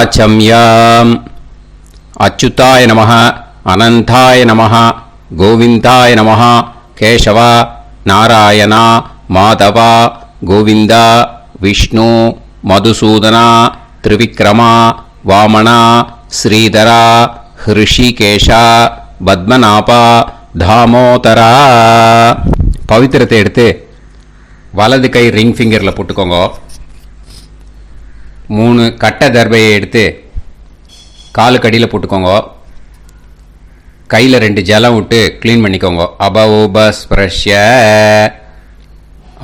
வாச்சம்யாம். அச்சுதாய நமः, அனந்தாய நமः, கோவிந்தாய நமः, கேசவா, நாராயணா, மாதவா, கோவிந்தா, விஷ்ணு, மதுசூதனா, திரிவிக்ரமா, வாமனா, ஸ்ரீதரா, ஹிருஷிகேஷா, பத்மநாபா, தாமோதரா. பவித்திரத்தை எடுத்து வலது கை ரிங் ஃபிங்கரில் போட்டுக்கோங்க. 3 கட்டை தர்பையை எடுத்து காலுக்கடியில் போட்டுக்கோங்க. கையில் 2 ஜலம் விட்டு க்ளீன் பண்ணிக்கோங்க. அபவோபஸ்பிரஷ்ய.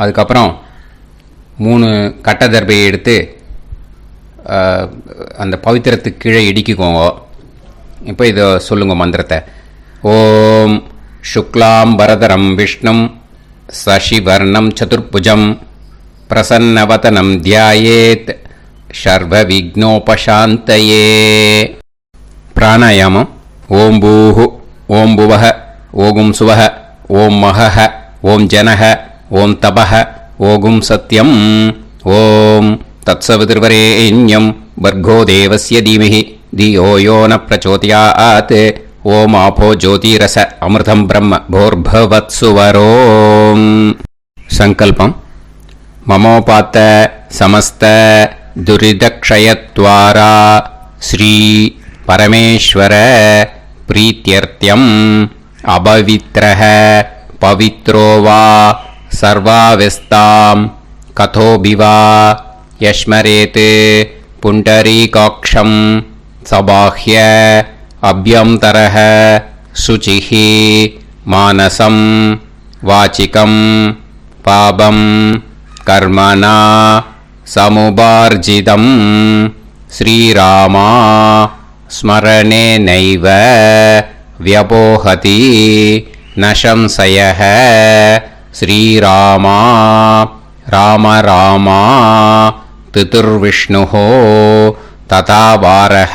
அதுக்கப்புறம் 3 கட்டை தர்பையை எடுத்து அந்த பவித்திரத்துக்கு கீழே இடிக்கிக்கோங்க. இப்போ இதை சொல்லுங்க மந்திரத்தை. ஓம் சுக்லாம் வரதரம் விஷ்ணும் சசிவர்ணம் சதுர்புஜம் பிரசன்னவதனம் தியாயேத் சர்வ விக்னோபசாந்தயே. பிராணாயாமம். ஓம் பூஹு, ஓம் புவஹ, ஓகும் சுவஹ, ஓம் மஹஹ, ஓம் ஜனஹ, ஓம் தபஹ, ஓகும் சத்யம். ஓம் தத்சவிதுர்வரேண்யம் வர்கோ தேவஸ்ய தீமஹி தியோ யோ ந பிரச்சோதயாத். ஓம் ஆபோ ஜோதிரச அமிர்தம் பிரம்ம போர்பவத்சுவரோம். சங்கல்பம். மமோபாத்த சமஸ்த துரிதக்ஷயத்வாரா ஸ்ரீ பரமேஸ்வர பிரீத்யர்த்தியம் அபவித்ரஹ பவித்ரோ வா சர்வாவஸ்தாம் கதோபிவா யஸ்மரேத் புண்டரீகாக்ஷம் சபாஹ்ய அப்யந்தரஹ சுசிஹ மானசம் வாசிகம் பாபம் கர்மணா சமுபார்ஜிதம் ஸ்ரீராமா ஸ்மரணேனைவ வ்யபோஹதி ந சம்சயः. ஸ்ரீராமா ராம ராமா திதுர்விஷ்ணுः ததா வாரः.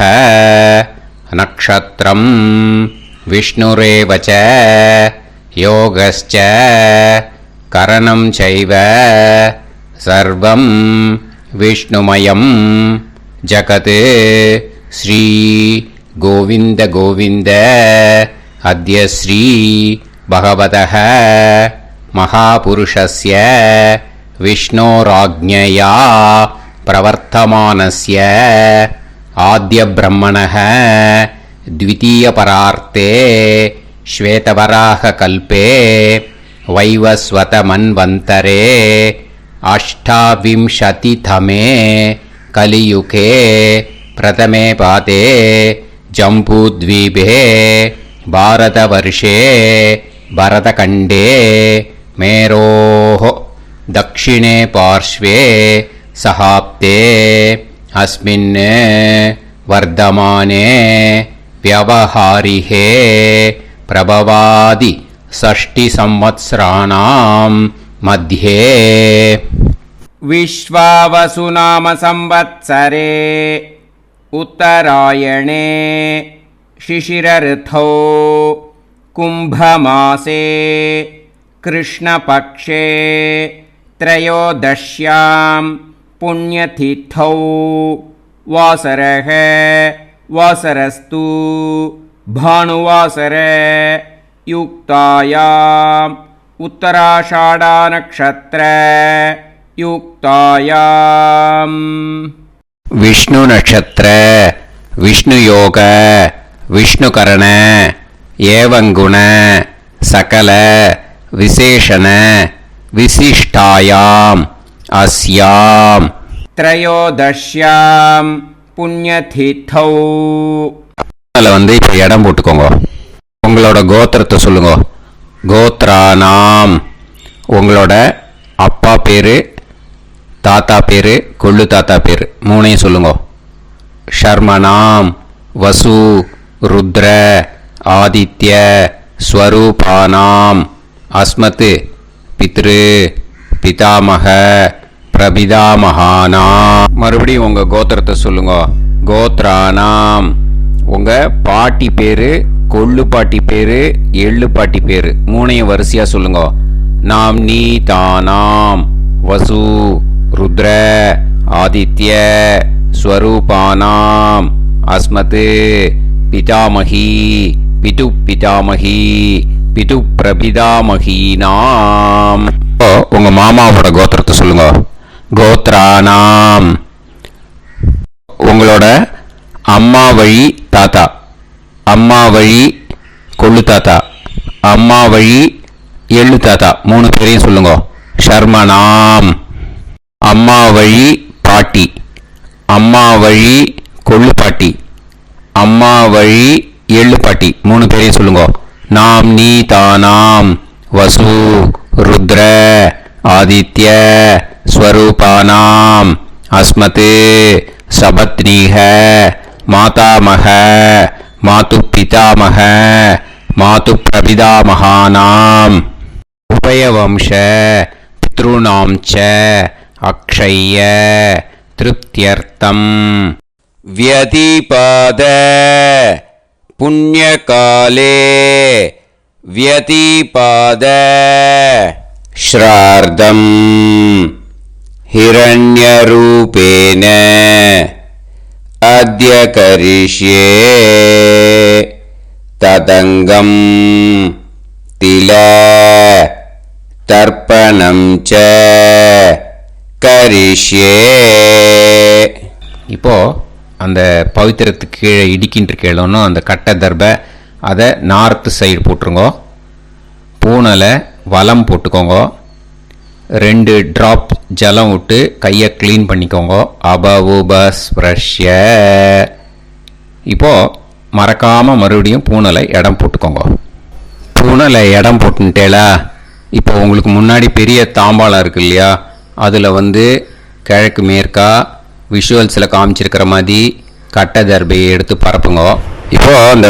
நக்ஷத்ரம் விஷ்ணுரேவ ச யோகஸ்ச கரணம் சைவ சர்வம் விஷ்ணுமயம் ஜகத். ஸ்ரீ கோவிந்த கோவிந்த அத்ய ஸ்ரீ பகவதः மகாபுருஷஸ்ய விஷ்ணோராஜ்ஞயா பிரவர்த்தமானஸ்ய ஆத்ய பிரம்மணः த்விதீயபரார்த்தே ஸ்வேதவராக கல்பே வைவஸ்வத மன்வந்தரே அஷ்டாவிம்சதிதமே கலியுகே பிரதமே பாதே ஜம்பூத்வீபே பாரதவர்ஷே பரதகண்டே மேரோः தக்ஷிணே பார்ஷ்வே சஹாப்தே அஸ்மின் வர்தமானே व्यवहारिहे प्रभवादि षष्टि संवत्सराणां मध्ये. विश्वावसु नाम संवत्सरे उत्तरायणे शिशिरऋतौ कुम्भमासे कृष्णपक्षे त्रयोदश्यां पुण्यतिथौ वासरः वासरस्तु भानुवासर युक्तायाम् उत्तराषाढा नक्षत्र युक्तायाम्. विष्णु नक्षत्र विष्णु योग विष्णुकरण एवं गुण सकल विशेषण विशिष्टायाम् अस्याम् त्रयोदश्याम् புண்ணியதிதௌ. அதில் இப்போ இடம் போட்டுக்கோங்க. உங்களோட கோத்திரத்தை சொல்லுங்க. கோத்ரானாம். உங்களோட அப்பா பேர், தாத்தா பேர், கொள்ளு தாத்தா பேர் 3ஐயும் சொல்லுங்க. ஷர்மனாம் வசு ருத்ர ஆதித்ய ஸ்வரூபானாம் அஸ்மத் பித்ரு பிதாமக பிரபிதாமகானா. மறுபடியும் உங்க கோத்திரத்தை சொல்லுங்க. கோத்ரானாம். உங்க பாட்டி பேரு, கொள்ளு பாட்டி பேரு, எள்ளு பாட்டி பேரு 3ஐயும் வரிசையா சொல்லுங்க. நாம் நீ தானாம் வசு ருத்ர ஆதித்ய ஸ்வரூபானாம் அஸ்மத் பிதாமகி பிது பிதாமகி பிது பிரபிதாமகீனாம். உங்க மாமாவோட கோத்திரத்தை சொல்லுங்க. கோத்ரானாம் உங்களோட அம்மா வழி தாத்தா, அம்மா வழி கொள்ளு தாத்தா, அம்மா வழி எள்ளு தாத்தா, 3 பேரையும் சொல்லுங்க. ஷர்மனாம் அம்மா வழி பாட்டி, அம்மா வழி கொள்ளு பாட்டி, அம்மா வழி எள்ளு பாட்டி, 3 பேரையும் சொல்லுங்க. நாம் நீ தானாம் வசு ருத்ர ஆதித்ய ஸ்வரூபானாம் அஸ்மத் சபத்னீஹ மாதாமக மாது பிதாமக மாது பிரபிதாமகானாம் உபயவம்ச பித்ருணாம் ச அக்ஷய திருப்தியர்த்தம் வியதிபாத புண்ணியகாலே வியதிபாத ஸ்ரார்த்தம் ஹிரண்யரூபேன அத்ய கரிஷ்யே ததங்கம் தில தர்ப்பணம் ச கரிஷ்யே. இப்போ அந்த பவித்திரத்துக்கு கீழே இடிக்கின்ற கீழோன்னு அந்த கட்டை தர்பை அதை நார்த்து சைடு போட்டுருங்க. பூனலை வலம் போட்டுக்கோங்க. 2 ட்ராப் ஜலம் விட்டு கையை க்ளீன் பண்ணிக்கோங்க. அபவுபஸ்ப்ரஷ்ய. இப்போது மறக்காமல் மறுபடியும் பூனலை இடம் போட்டுக்கோங்க. பூனலை இடம் போட்டுட்டேலா. இப்போ உங்களுக்கு முன்னாடி பெரிய தாம்பாளம் இருக்கு இல்லையா, அதில் கிழக்கு மேற்கா விஷுவல்ஸில் காமிச்சிருக்கிற மாதிரி கட்டை தர்பையை எடுத்து பரப்புங்க. இப்போ அந்த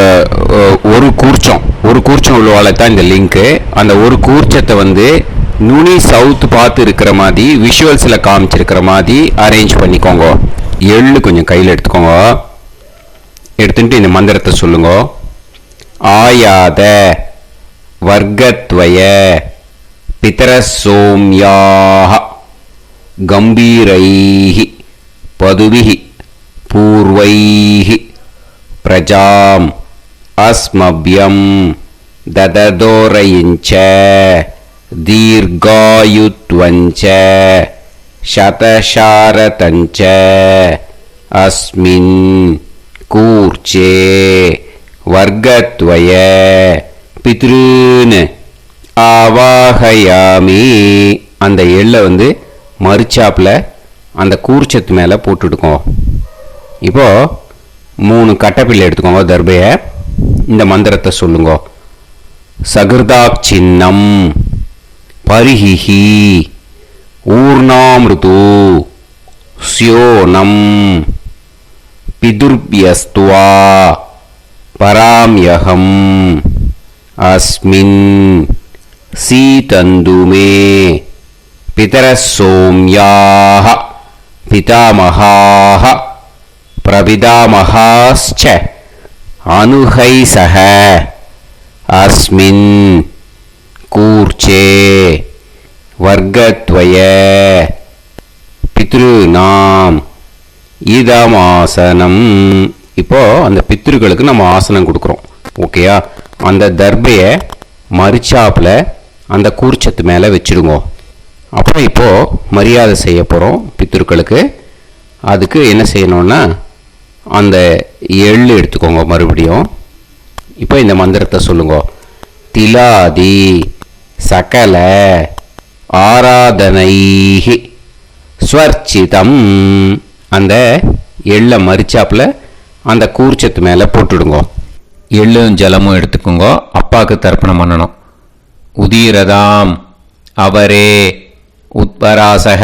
ஒரு கூர்ச்சம் உள்ளவால தான் இந்த லிங்க்கு. அந்த ஒரு கூர்ச்சத்தை நுனி சவுத் பார்த்து இருக்கிற மாதிரி விஷுவல்ஸில் காமிச்சிருக்கிற மாதிரி அரேஞ்ச் பண்ணிக்கோங்க. எள்ளு கொஞ்சம் கையில் எடுத்துக்கோங்க. எடுத்துட்டு இந்த மந்திரத்தை சொல்லுங்க. ஆயாத வர்க்கத்வய பிதரசோம்யாக கம்பீரைஹி பதுபிஹி பூர்வைஹி பிரஜாம் அஸ்மப்யம் தததோரயிஞ்ச தீர்காயுத்வஞ்ச சதசாரதஞ்ச அஸ்மின் கூர்ச்சே வர்க்கத்வய பித்ருன் ஆவாஹயாமி. அந்த எள்ளை மறுச்சாப்பில் அந்த கூர்ச்சத்து மேலே போட்டுடுக்கோம். இப்போது 3 கட்டைப்பிள்ளை எடுத்துக்கோங்க. தர்பையை இந்த மந்திரத்தை சொல்லுங்க. சகிருதாக் சின்னம் பரிஹிஹி ஊர்ணாமிருது ஸ்யோனம் பிதுர்பியஸ்துவா பராம்யகம் அஸ்மின் சீதந்துமே பிதரசோம்யாக பிதாமகாः பிரபிதாமகாஸ்ச அனுஹைசஹ அஸ்மின் கூர்ச்சே வர்க்கத்வய பித்ருநாம் இதமாசனம். இப்போ அந்த பித்ருக்களுக்கு நம்ம ஆசனம் கொடுக்குறோம். ஓகேயா? அந்த தர்பையை மறுச்சாப்பில் அந்த கூர்ச்சத்து மேலே வச்சுடுங்க. அப்புறம் இப்போது மரியாதை செய்ய போகிறோம் பித்ருக்களுக்கு. அதுக்கு என்ன செய்யணும்னா அந்த எள்ளு எடுத்துக்கோங்க. மறுபடியும் இப்போ இந்த மந்திரத்தை சொல்லுங்க. திலாதி சகல ஆராதனைஹி ஸ்வர்ச்சிதம். அந்த எள்ளை மரிச்சாப்பில் அந்த கூர்ச்சத்து மேலே போட்டுடுங்க. எள்ளும் ஜலமும் எடுத்துக்கோங்க. அப்பாவுக்கு தர்ப்பணம் பண்ணணும். உதீரதாம் அவரே உத்பராசக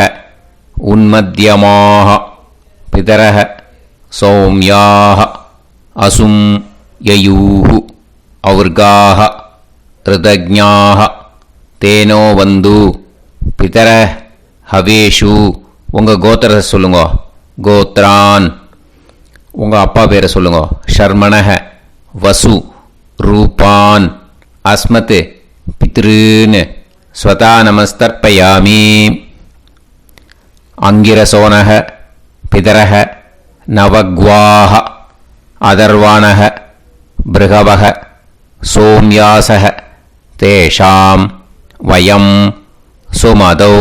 உன்மத்தியமாக பிதரக சௌமியாக அசும் யயூஹு அவர்காக ரிதஜ்ஞாக தேனோ வந்து பிதர ஹவேஷு. உங்கள் கோத்திரத்தை சொல்லுங்க. கோத்ரான். உங்கள் அப்பா பேரை சொல்லுங்க. ஷர்மணக வசு ரூபான் அஸ்மத் பித்ருன் ஸ்வதா நமஸ்தர்ப்பயாமி. அங்கிரசோனக பிதரக நவக்வாஹ அதர்வாணஹ பிருகவஹ சோம்யாசஹ தேஷாம் வயம் சுமதௌ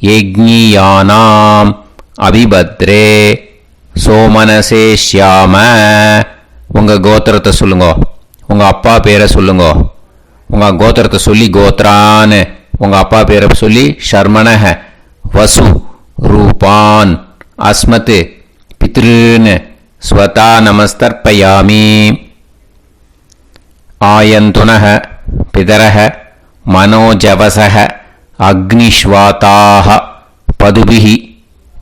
யஜ்ஞியானாம் அபிபத்ரே சோமனசேஷ்யாம. உங்கள் கோத்திரத்தை சொல்லுங்க, உங்கள் அப்பா பேரை சொல்லுங்க. உங்கள் கோத்திரத்தை சொல்லி கோத்ரான்னு, உங்கள் அப்பா பேரை சொல்லி ஷர்மணஹ வசு ரூபான் அஸ்மத் பித்ருன்னு ஸ்வதா நமஸ்தர்ப்பயாமி. ஆயந்துனஹ பிதரஹ மனோஜவசஹ அக்னிஷ்வாதாஹ பதுபிஹி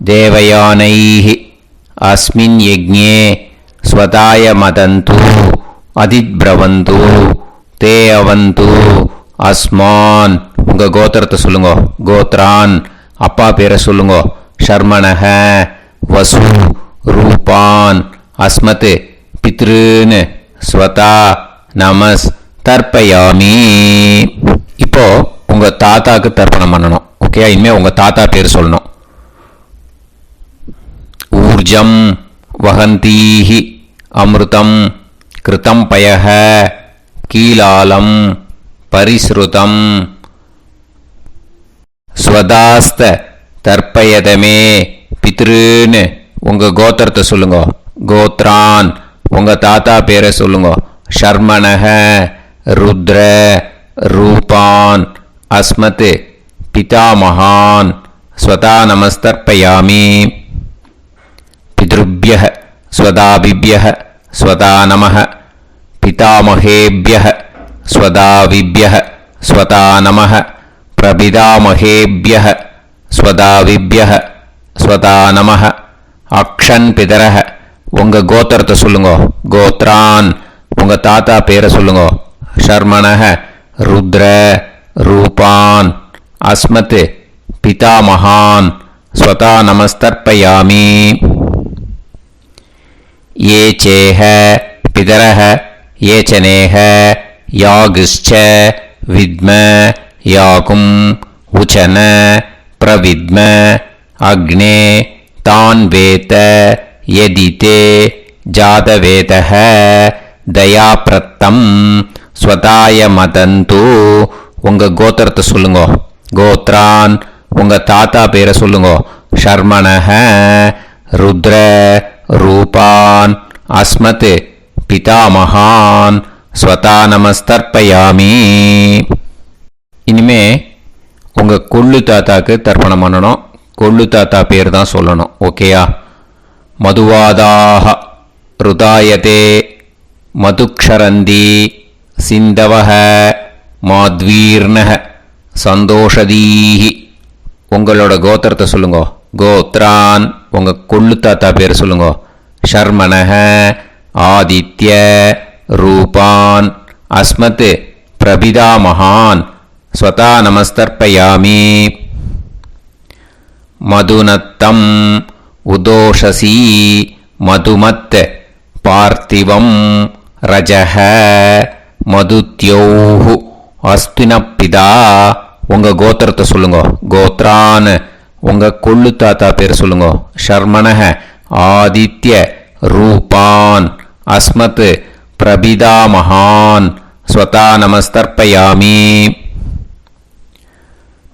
தேவயானைः அஸ்மின் யஜ்ஞே ஸ்வதாய மதந்து அதிப்ரவந்து தே அவது அஸ்மான். உங்கள் கோத்திரத்தை சொல்லுங்க, கோத்ரான் அப்பா பேரை சொல்லுங்க. ஷர்மணஹ வசு ரூபான் அஸ்மத் பித்ருன்னு ஸ்வதா நமஸ் தர்ப்பயாமி. இப்போ உங்கள் தாத்தாக்கு தர்ப்பணம் பண்ணணும். ஓகே, இனிமேல் உங்கள் தாத்தா பேர் சொல்லணும். ஊர்ஜம் வஹந்தீஹி அமிர்தம் கிருதம் பயஹ கீலாலம் பரிஸ்ருதம் ஸ்வதாஸ்த தர்ப்பயதமே பித்ருன்னு உங்கள் கோத்திரத்தை சொல்லுங்க. கோத்ரான் உங்கள் தாத்தா பேரை சொல்லுங்க. ஷர்மணஹ ருத்ர ரூபான் அஸ்மத் பிதாமகான் ஸ்வதா நமஸ்தர்ப்பயாமி. பித்ருப்யஹ ஸ்வதாபிப்யஹ ஸ்வதா நமஹ பிதாமகேப்யஹ ஸ்வதாவிப்யஹ ஸ்வதா நமஹ பிரபிதாமகேப்யஹ ஸ்வதாவிப்யஹ ஸ்வதா நமஹ. அக்ஷன் பிதரஹ உங்கள் கோத்திரத்தை சொல்லுங்க. கோத்ரான் உங்கள் தாத்தா பேரை சொல்லுங்க. ஷர்மணஹ ருத்ர ரூபான் அஸ்மத் பிதாமகான் ஸ்வதா நமஸ்தர்ப்பயாமி. ये चेह पितरः ये चनेह यागश्च विद्म याकुम् उचन प्रविद्म अग्ने तान् वेत यदिते जातवेतः दयाप्रत्तं स्वताय मदन्तु. உங்கள் கோத்திரத்தை சொல்லுங்க. கோத்ரான் உங்கள் தாத்தா பேரை சொல்லுங்க. ஷர்மணஹ ருத்ர ரூபான் அஸ்மத் பிதாமகான் ஸ்வதா நமஸ்தர்ப்பயாமி. இனிமே உங்கள் கொள்ளு தாத்தாக்கு தர்ப்பணம் பண்ணணும். கொள்ளு தாத்தா பேர் தான் சொல்லணும். ஓகேயா? மதுவாதாக ருதாயதே மதுக்ஷரந்தி சிந்தவஹ மாத்வீர்ணஹ சந்தோஷதீஹி. உங்களோட கோத்திரத்தை சொல்லுங்க. கோத்ரான் உங்கள் கொள்ளு தாத்தா பேர் சொல்லுங்க. ஷர்மணஹ ஆதித்ய ரூபான் அஸ்மத் பிரபிதாமகான் ஸ்வதா நமஸ்தர்ப்பயாமி. மதுநத்தம் உதோஷசி மதுமத் பார்த்திவம் ரஜஹ மதுத்யோஹு அஸ்தினப்பிதா. உங்கள் கோத்திரத்தை சொல்லுங்க. கோத்ரான் உங்கள் கொள்ளு தாத்தா பேர் சொல்லுங்க. ஷர்மணஹ ஆதித்ய ரூபான் அஸ்மத் பிரபிதாமகான் ஸ்வதா நமஸ்தர்ப்பயாமி.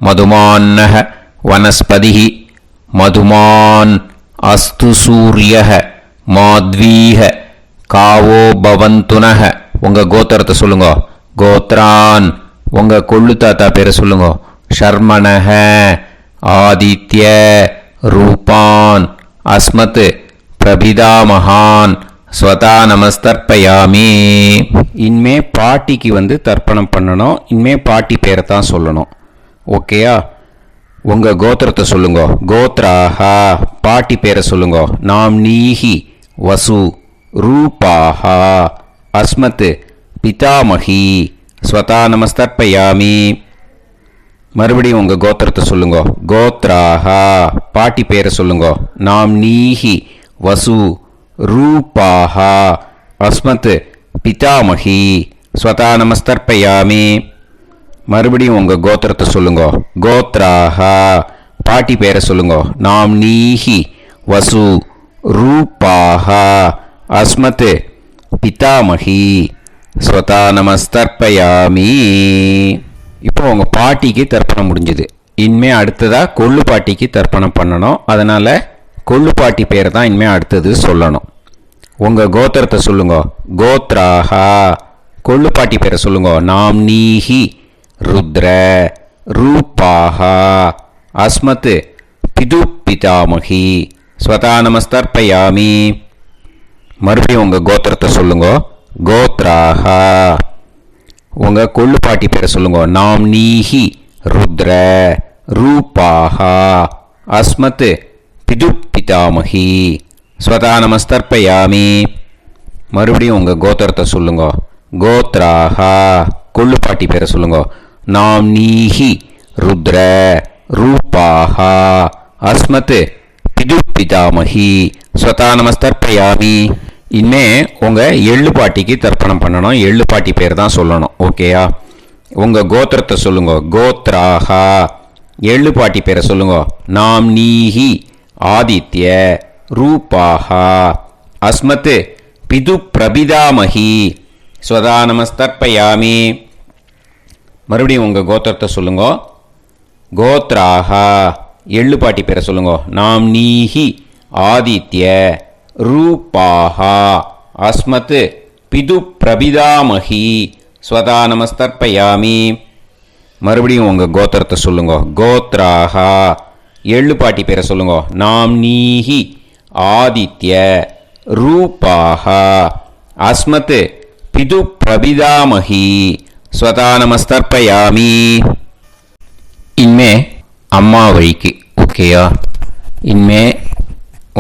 மதுமான்னஹ வனஸ்பதிஹி மதுமான் அஸ்து சூரியஹ மாத்வீஹ காவோ பவந்துனஹ. உங்கள் கோத்திரத்தை சொல்லுங்க. கோத்ரான் உங்கள் கொள்ளு தாத்தா பேரை சொல்லுங்க. ஷர்மணஹ ஆதித்ய ரூபான் அஸ்மத் பிரபிதாமகான் ஸ்வதா நமஸ்தர்ப்பயாமி. இனிமே பாட்டிக்கு தர்ப்பணம் பண்ணணும். இனிமே பாட்டி பேரை தான் சொல்லணும். ஓகேயா? உங்கள் கோத்திரத்தை சொல்லுங்க. கோத்ராஹா பாட்டி பேரை சொல்லுங்க. நாம்னீஹி வசு ரூபாஹா அஸ்மத் பிதாமகி ஸ்வதா நமஸ்தர்ப்பயாமி. மறுபடியும் உங்கள் கோத்திரத்தை சொல்லுங்க. கோத்ராஹா பாட்டி பேரை சொல்லுங்க. நாம்னீஹி வசு ரூபாஹா அஸ்மத் பிதாமகி ஸ்வதா நமஸ்தர்ப்பயாமி. மறுபடியும் உங்கள் கோத்திரத்தை சொல்லுங்க. கோத்ராஹா பாட்டி பேரை சொல்லுங்க. நாம்னீஹி வசு ரூபாஹ அஸ்மத் பிதாமகி ஸ்வதா நமஸ்தர்ப்பயாமி. இப்போ உங்கள் பாட்டிக்கு தர்ப்பணம் முடிஞ்சுது. இனிமே அடுத்ததாக கொள்ளு பாட்டிக்கு தர்ப்பணம் பண்ணணும். அதனால் கொள்ளு பாட்டி பேரை தான் இனிமேல் அடுத்தது சொல்லணும். உங்கள் கோத்திரத்தை சொல்லுங்க. கோத்ராஹா. கொள்ளு பாட்டி பேரை சொல்லுங்க. நாம்னீஹி ருத்ர ரூபாஹா அஸ்மத் பிது பிதாமகி ஸ்வதா நமஸ்தர்ப்பயாமி. மறுபடியும் உங்கள் கோத்திரத்தை சொல்லுங்க. கோத்ராஹா. உங்கள் கொள்ளு பாட்டி பேரை சொல்லுங்க. நாம்னீஹி ருத்ர ரூபாஹா அஸ்மத் பிது பிதாமகி ஸ்வதா நமஸ்தர்ப்பயாமி. மறுபடியும் உங்கள் கோத்திரத்தை சொல்லுங்க. கோத்ராஹா. கொள்ளு பாட்டி பேரை சொல்லுங்க. நாம்னீஹி ருத்ர ரூபாஹா அஸ்மத் பிது பிதாமகி ஸ்வதா நமஸ்தர்ப்பயாமி. இனிமே உங்கள் எள்ளு பாட்டிக்கு தர்ப்பணம் பண்ணணும். எள்ளு பாட்டி பேர் தான் சொல்லணும். ஓகேயா? உங்கள் கோத்திரத்தை சொல்லுங்க. கோத்ராஹா. எள்ளு பாட்டி பேரை சொல்லுங்க. நாம்னீஹி ஆதித்ய ரூபாஹா அஸ்மத் பிது பிரபிதாமகி ஸ்வதா நமஸ்தர்ப்பயாமி. மறுபடியும் உங்கள் கோத்திரத்தை சொல்லுங்க. கோத்ராஹா. எள்ளு பாட்டி பேரை சொல்லுங்க. நாம்னீஹி ஆதித்ய ரூபாஹா அஸ்மத் பிது பிரபிதாமகி ஸ்வதா நமஸ்தர்ப்பயாமி. மறுபடியும் உங்கள் கோத்திரத்தை சொல்லுங்க. கோத்ராஹா. எள்ளு பாட்டி பேரை சொல்லுங்க. நாம்னீஹி ஆதித்ய ரூபாஹா அஸ்மத் பிது பிரபிதாமகி ஸ்வதா நமஸ்தர்ப்பயாமி. இனிமே அம்மா வழிக்கு. ஓகேயா? இனிமே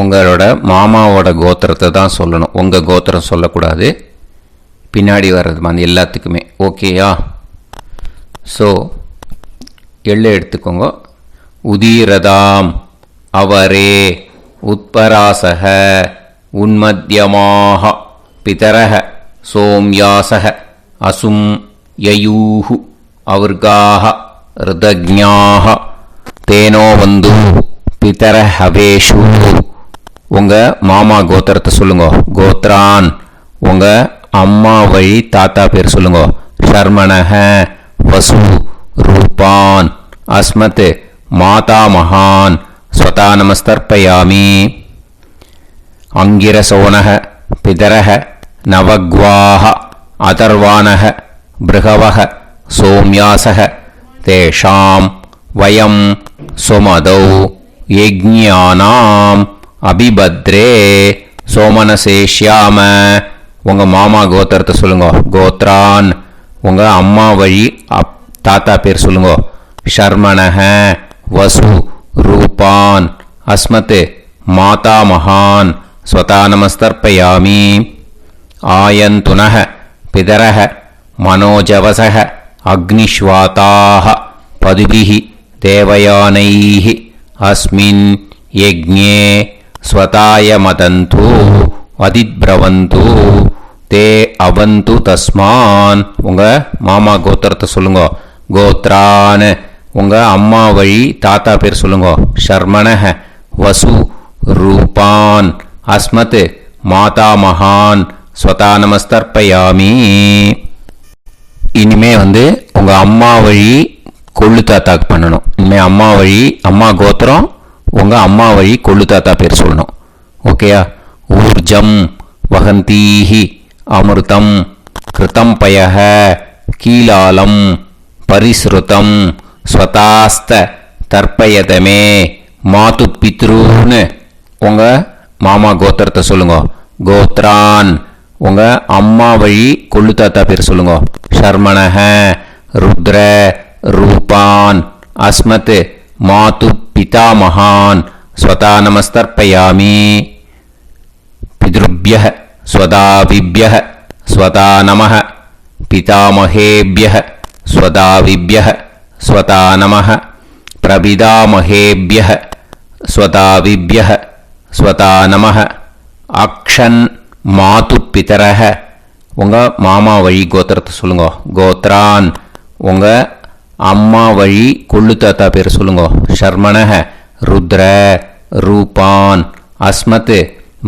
உங்களோட மாமாவோட கோத்திரத்தை தான் சொல்லணும். உங்கள் கோத்திரம் சொல்லக்கூடாது. பின்னாடி வர்றது மாதிரி எல்லாத்துக்குமே. ஓகேயா? ஸோ எள்ளு எடுத்துக்கோங்க. உதீரதாம் அவரே உத்பராசக உன்மத்யமாக பிதரக சோம்யாசக அசும் யயூஹு அவர்காக ருதஜ்ஞாக தேனோ வந்து பிதர ஹவேஷு. உங்கள் மாமா கோத்திரத்தை சொல்லுங்க. கோத்ரான். உங்கள் அம்மா வழி தாத்தா பேர் சொல்லுங்க. ஷர்மணஹ வசு ரூபான் அஸ்மத் மாதா மகான் ஸ்வதா நமஸ்தர்ப்பயாமி. அங்கிரசோனஹ பிதரஹ நவக்வாஹ அதர்வானஹ பிருகவஹ சோம்யாசஹ தேஷாம் வயம் சுமதௌ யஜ்ஞானாம் அபிபத்ரே சோமனசேஷ்யாம. உங்கள் மாமா கோத்திரத்தை சொல்லுங்க. கோத்ரான். உங்கள் அம்மா வழி தாத்தா பேர் சொல்லுங்க. ஷர்மணஹ வசு ரூபான் அஸ்மத் மாதா மகான் ஸ்வதா நமஸ்தர்ப்பயாமி. ஆயந்துனஹ பிதரஹ மனோஜவசஹ அக்னிஷ்வாதாஹ பதுபிஹி தேவயானைஹி அஸ்மின் யஜ்ஞே ஸ்வதாய மதந்து அதித்பிரவந்து தே அவந்து தஸ்மான். உங்கள் மாமா கோத்திரத்தை சொல்லுங்க. கோத்ரான். உங்கள் அம்மா வழி தாத்தா பேர் சொல்லுங்க. ஷர்மணஹ வசு ரூபான் அஸ்மத் மாதா மகான் ஸ்வதா நமஸ்தர்ப்பயாமி. இனிமே உங்கள் அம்மா வழி கொள்ளு தாத்தாக்கு பண்ணணும். இனிமேல் அம்மா வழி அம்மா கோத்திரம் உங்கள் அம்மா வழி கொள்ளு தாத்தா பேர் சொல்லணும். ஓகேயா? ஊர்ஜம் வகந்தீஹி அமிர்தம் கிருதம் பயஹ கீலாலம் பரிஸ்ருதம் ஸ்வதாஸ்த தர்ப்பயதமே மாது பித்ருன்னு. உங்கள் மாமா கோத்திரத்தை சொல்லுங்க. கோத்ரான். உங்கள் அம்மா வழி கொள்ளு தாத்தா பேர் சொல்லுங்க. ஷர்மணஹ ருத்ர ரூபான் அஸ்மத் மாது பிதாமகான் ஸ்வதா நமஸ்தர்ப்பயாமி. பித்ருப்யः ஸ்வதாவிப்யः ஸ்வதா நமः பிதாமகேப்யः ஸ்வதாவிப்யः ஸ்வதா நமः பிரபிதாமகேப்யः ஸ்வதாவிப்யः ஸ்வதா நமः அக்ஷன் மாது பிதரஹ. உங்கள் மாமா வழி கோத்திரத்தை சொல்லுங்க. கோத்ரான். உங்கள் அம்மா வழி கொள்ளு தாத்தா பேர் சொல்லுங்க. ஷர்மணஹ ருத்ர ரூபான் அஸ்மத்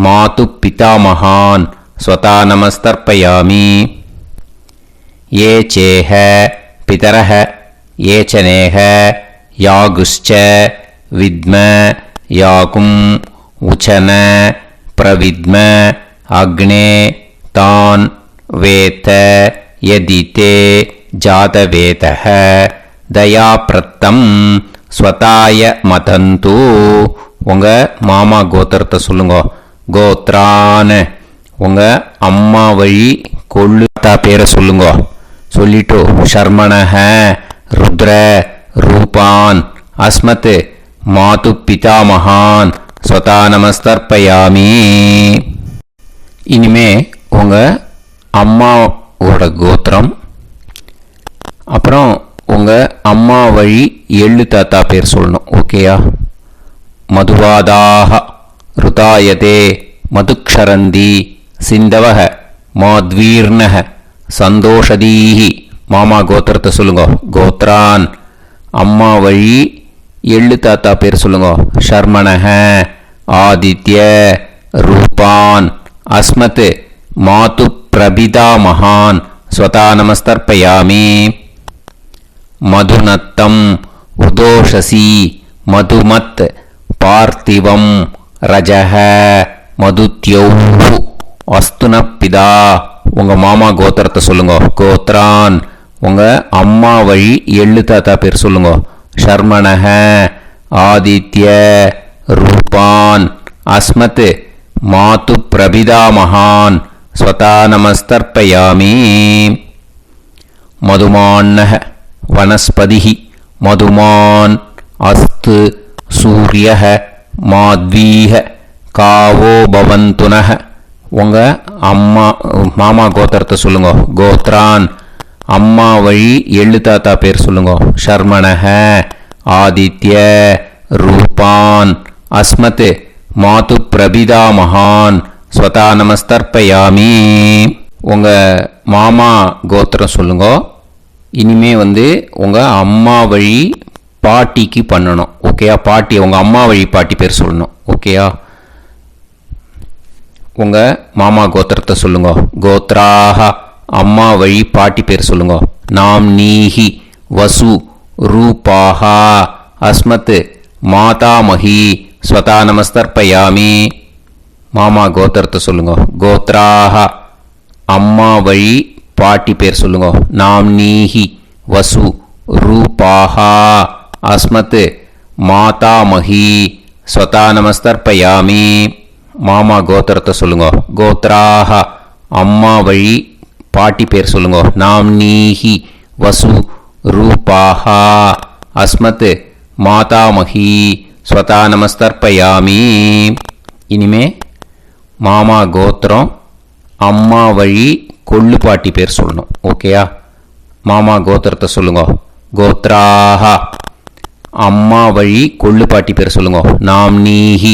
மாது பிதாமகான் ஸ்வதா நமஸ்தர்ப்பயாமி. ये चेह पितरः ये च नेह यागुश्च विद्म याकुम् उचन प्रविद्म अग्ने तान् वेत यदिते जातवेतः दयाप्रत्तम् स्वताय मदन्तु. உங்க மாமா கோத்திரத்தை சொல்லுங்க. கோத்ரான் உங்க அம்மா வழி கொள்ளுத்தா பேரை சொல்லுங்க. சொல்லிட்டு ஷர்மணஹ ருத்ர ரூபான் அஸ்மத் மாது பிதாமகான் ஸ்வதா நமஸ்தர்ப்பயாமி. இனிமே உங்க அம்மாவோட கோத்திரம், அப்புறம் உங்க அம்மா வழி எள்ளு தாத்தா பேர் சொல்லணும். ஓகேயா? மதுவாதாக ருதாயதே மதுக்ஷரந்தி சிந்தவஹ மாத்வீர்ணஹ சந்தோஷதீஹி. மாமா கோத்திரத்தை சொல்லுங்க. கோத்ரான் அம்மா வழி எள்ளு தாத்தா பேர் சொல்லுங்க. ஷர்மணஹ ஆதித்ய ரூபான் அஸ்மத் மாது பிரபிதா மகான் ஸ்வதா நமஸ்தர்ப்பயாமி. மதுநத்தம் உதோஷசி மதுமத் பார்த்திவம் ரஜஹ மதுத்யௌஹு அஸ்துனப்பிதா. உங்க மாமா கோத்திரத்தை சொல்லுங்க. கோத்ரான் உங்க அம்மா வழி எள்ளு தாத்தா பேர் சொல்லுங்க. ஷர்மணஹ ஆதித்ய ரூபான் அஸ்மத் மாது பிரபிதா மகான் ஸ்வதா நமஸ்தர்ப்பயாமி. மதுமான்னஹ வனஸ்பதிஹி மதுமான் அஸ்து சூரியஹ மாத்வீஹ காவோ பவந்துனஹ. உங்க அம்மா மாமா கோத்திரத்தை சொல்லுங்க. கோத்ரான் அம்மா வழி எள்ளு தாத்தா பேர் சொல்லுங்க. ஷர்மணஹ ஆதித்ய ரூபான் அஸ்மத் மாது பிரபிதா மகான் ஸ்வதா நமஸ்தர்ப்பயாமி. உங்க மாமா கோத்திரம் சொல்லுங்க. இனிமே உங்க அம்மா வழி பாட்டிக்கு பண்ணணும். ஓகேயா? பாட்டி உங்க அம்மா வழி பாட்டி பேர் சொல்லணும். ஓகேயா? உங்க மாமா கோத்திரத்தை சொல்லுங்க. கோத்ராஹ அம்மா வழி பாட்டி பேர் சொல்லுங்க. நாம் நீஹி வசு ரூபாஹா அஸ்மத் மாதாமஹி ஸ்வதா நமஸ்தர்ப்பயாமி. மாமா கோத்திரத்தை சொல்லுங்க. கோத்ராஹ அம்மா வழி பாட்டி பேர் சொல்லுங்க. நாம் நீஹி வசு ரூபாஹா அஸ்மத் மாதாமஹி ஸ்வதா நமஸ்தர்ப்பயாமி. மாமா கோத்திரத்தை சொல்லுங்க. கோத்ராஹ அம்மா வழி பாட்டி பேர் சொல்லுங்க. நாம் நீஹி வசு ரூபாஹா அஸ்மத் மாதாமஹி ஸ்வதா நமஸ்தர்ப்பயாமி. இனிமே மாமா கோத்திரம் அம்மா வழி கொள்ளு பாட்டி பேர் சொல்லணும். ஓகேயா? மாமா கோத்திரத்தை சொல்லுங்க. கோத்ராஹ அம்மா வழி கொள்ளு பாட்டி பேர் சொல்லுங்க. நாம் நீஹி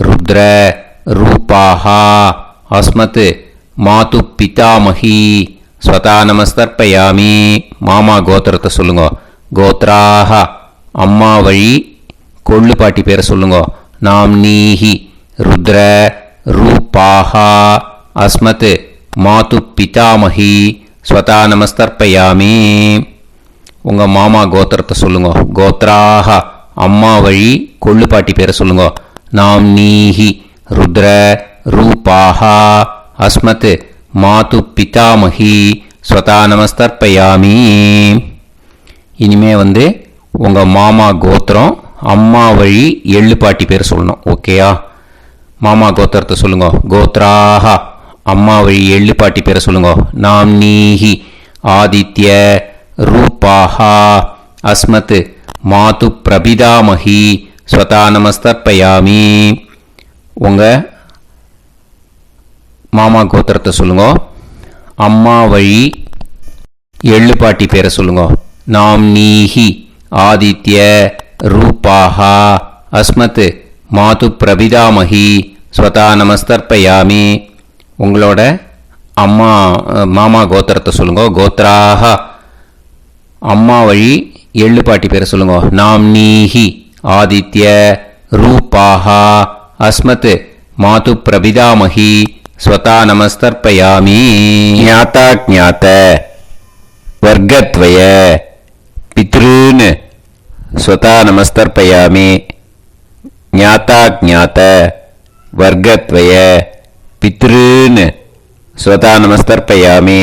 ருத்ர ரூபாஹா அஸ்மத் மாது பிதாமஹி ஸ்வதா நமஸ்தர்ப்பயாமி. மாமா கோத்திரத்தை சொல்லுங்க. கோத்ராஹ அம்மா வழி கொள்ளு பாட்டி பேரை சொல்லுங்க. நாம் நீஹி ருத்ர ரூபாஹா அஸ்மத் மாது பிதாமஹி ஸ்வதா நமஸ்தர்ப்பயாமி. உங்க மாமா கோத்திரத்தை சொல்லுங்க. கோத்ராஹ அம்மா வழி கொள்ளு பாட்டி பேரை சொல்லுங்க. நாம் நீஹி ருத்ர ரூபாஹா அஸ்மத் மாது பிதாமஹி ஸ்வதா நமஸ்தர்ப்பயாமி. இனிமே உங்க மாமா கோத்திரம் அம்மா வழி எள்ளு பாட்டி பேர் சொல்லணும். ஓகேயா? மாமா கோத்திரத்தை சொல்லுங்க. கோத்ராஹ அம்மா வழி எள்ளு பாட்டி பேரை சொல்லுங்க. நாம் நீஹி ஆதித்ய ரூபாஹா அஸ்மத் மாது பிரபிதாமஹி ஸ்வதா நமஸ்தர்ப்பயாமி. உங்க மாமா கோத்திரத்தை சொல்லுங்க. அம்மா வழி எள்ளு பாட்டி பேரை சொல்லுங்க. நாம் நீஹி ஆதித்ய ரூபாஹா அஸ்மத் மாது பிரபிதாமஹி ஸ்வதா நமஸ்தர்ப்பயாமி. உங்களோட அம்மா மாமா கோத்திரத்தை சொல்லுங்க. கோத்ராஹ அம்மா வழி எள்ளு பாட்டி பேரை சொல்லுங்க. நாம் நீஹி ஆதித்ய ரூபாஹா அஸ்மத் மாது பிரபிதாமகி ஸ்வதா நமஸ்தர்ப்பயாமி. ஞாதா ஞாத வர்க்கத்வய பித்ருன் ஸ்வதா நமஸ்தர்ப்பயாமி. ஞாதா ஞாத வர்க்கத்வய பித்ருன் ஸ்வதா நமஸ்தர்ப்பயாமி.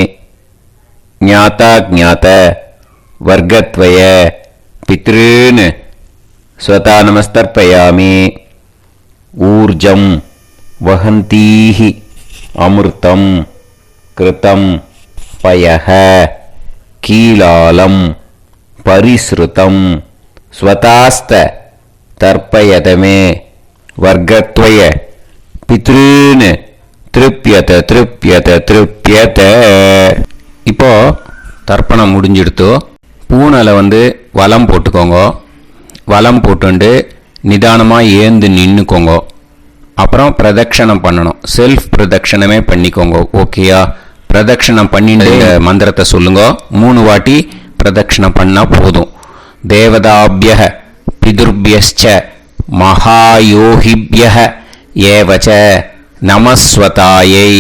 ஞாதா ஞாத வர்க்கத்வய பித்ருன் ஸ்வதா நமஸ்தர்ப்பயாமி. ஊர்ஜம் வஹந்தீஹி அமிர்தம் கிருதம் பயஹ கீலாலம் பரிஸ்ருதம் ஸ்வதாஸ்த தர்ப்பயதமே வர்க்கத்வய பித்ருன் திருப்யத திருப்யத திருப்யத. இப்போ தர்ப்பணம் முடிஞ்சிடுத்தோ. பூனலை வலம் போட்டுக்கோங்க. வலம் போட்டுண்டு நிதானமாக ஏந்து நின்றுக்கோங்க. அப்புறம் பிரதட்சணம் பண்ணணும். செல்ஃப் பிரதட்சணமே பண்ணிக்கோங்க. ஓகேயா? பிரதட்சணம் பண்ணிட்டு மந்திரத்தை சொல்லுங்க. 3 வாட்டி பிரதட்சணம் பண்ணால் போதும். தேவதாபிய பிதுர்பியஸ்ச மகாயோகிபிய ஏவச்ச நமஸ்வதாயை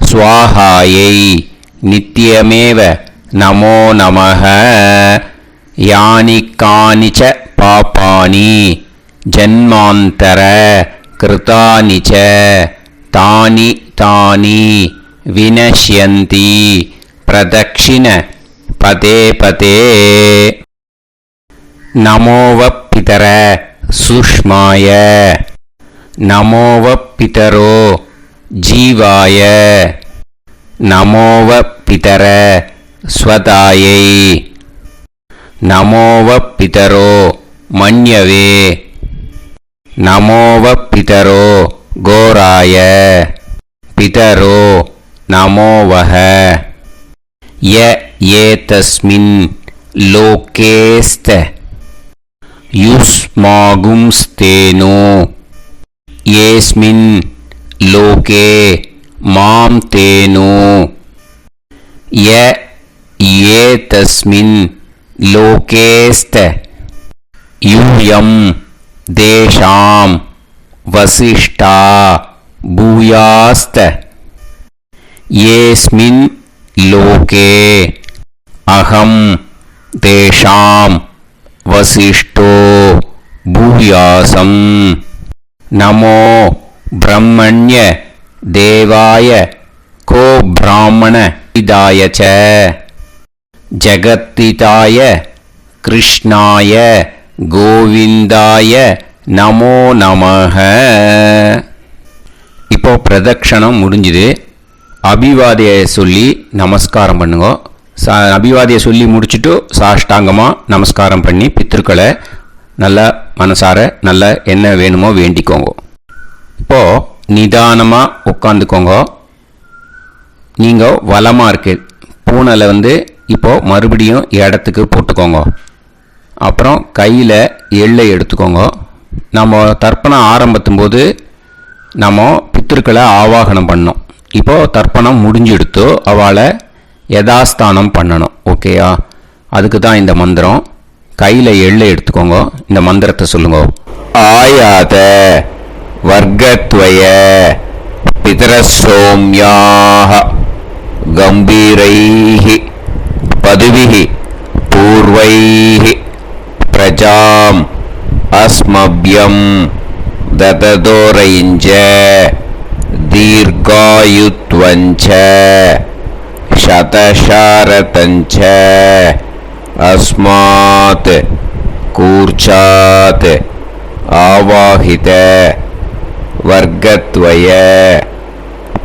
ஸ்வாஹாயை நித்யமேவ நமோ நமஹ. யானி கானிச்ச பாபானி ஜன்மாந்தர கிருதானி ச தானி தானி வினஷ்யந்தி பிரதக்ஷிண பதே பதே. நமோவ பிதர சுஷ்மாய நமோவ பிதரோ ஜீவாய நமோவ பிதர ஸ்வதாயை நமோவ பிதரோ மன்யவே நமோவ பிதரோ கோராய பிதரோ நமோவஹ. ய ஏதஸ்மின் லோகேஸ்த யுஸ்மாகும்ஸ்தேனோ ஏஸ்மின் லோகே மாம் தேனோ. ய ஏதஸ்மின் லோகேஸ்த யூயம் தேஷாம் வசிஷ்டா பூயாஸ்த. ஏஸ்மின் லோகே அகம் தேஷாம் வசிஷ்டோ பூயாசம். நமோ பிரம்மண்ய தேவாய கோ பிராமண இதாய ச ஜகத்திதாய கிருஷ்ணாய கோவிந்தாய நமோ நமஹ. இப்போ பிரதட்சணம் முடிஞ்சுது. அபிவாதியை சொல்லி நமஸ்காரம் பண்ணுங்க. அபிவாதியை சொல்லி முடிச்சுட்டு சாஷ்டாங்கமாக நமஸ்காரம் பண்ணி பித்ருக்களை நல்லா மனசார நல்லா என்ன வேணுமோ வேண்டிக்கோங்க. இப்போது நிதானமாக உட்காந்துக்கோங்க. நீங்கள் வலமாக இருக்கு பூனலை இப்போது மறுபடியும் இடத்துக்கு போட்டுக்கோங்க. அப்புறம் கையில் எள்ளை எடுத்துக்கோங்க. நம்ம தர்ப்பணம் ஆரம்பிக்கும் போது நம்ம பித்ருக்களை ஆவாகனம் பண்ணோம். இப்போது தர்ப்பணம் முடிஞ்செடுத்தோ அவளை யதாஸ்தானம் பண்ணணும். ஓகேயா? அதுக்கு தான் இந்த மந்திரம். கையில் எள்ளை எடுத்துக்கோங்க. இந்த மந்திரத்தை சொல்லுங்க. ஆயாத வர்க்கத்வய பிதரசோம்யாக கம்பீரைஹி பதுவிஹி பூர்வைஹி பிரஜாம் அஸ்மப்யம் தததோரைஞ்ச தீர்காயுத்வஞ்ச சதசாரதஞ்ச அஸ்மாத் கூர்ச்சாத் ஆவாஹித வர்க்கத்வய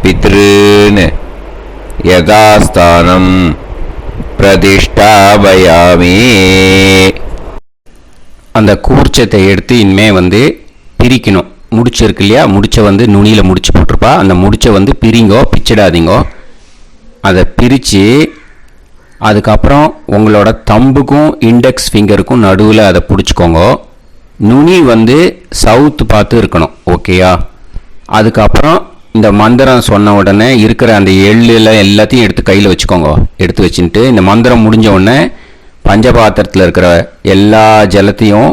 பித்ருன் யதாஸ்தானம் பிரதிஷ்டாபயாமி. அந்த கூர்ச்சத்தை எடுத்து இனிமே பிரிக்கணும். முடிச்சு இருக்கு இல்லையா? முடிச்சை நுனியில் முடிச்சு போட்டிருப்பா. அந்த முடிச்சை பிரிங்கோ, பிச்சிடாதீங்கோ. அதை பிரித்து அதுக்கப்புறம் உங்களோட தம்புக்கும் இண்டெக்ஸ் ஃபிங்கருக்கும் நடுவில் அதை பிடிச்சிக்கோங்க. நுனி சவுத்து பார்த்து இருக்கணும். ஓகேயா? அதுக்கப்புறம் இந்த மந்திரம் சொன்ன உடனே இருக்கிற அந்த எள்ளில் எல்லாத்தையும் எடுத்து கையில் வச்சுக்கோங்க. எடுத்து வச்சுட்டு இந்த மந்திரம் முடிஞ்ச உடனே பஞ்சபாத்திரத்தில் இருக்கிற எல்லா ஜலத்தையும்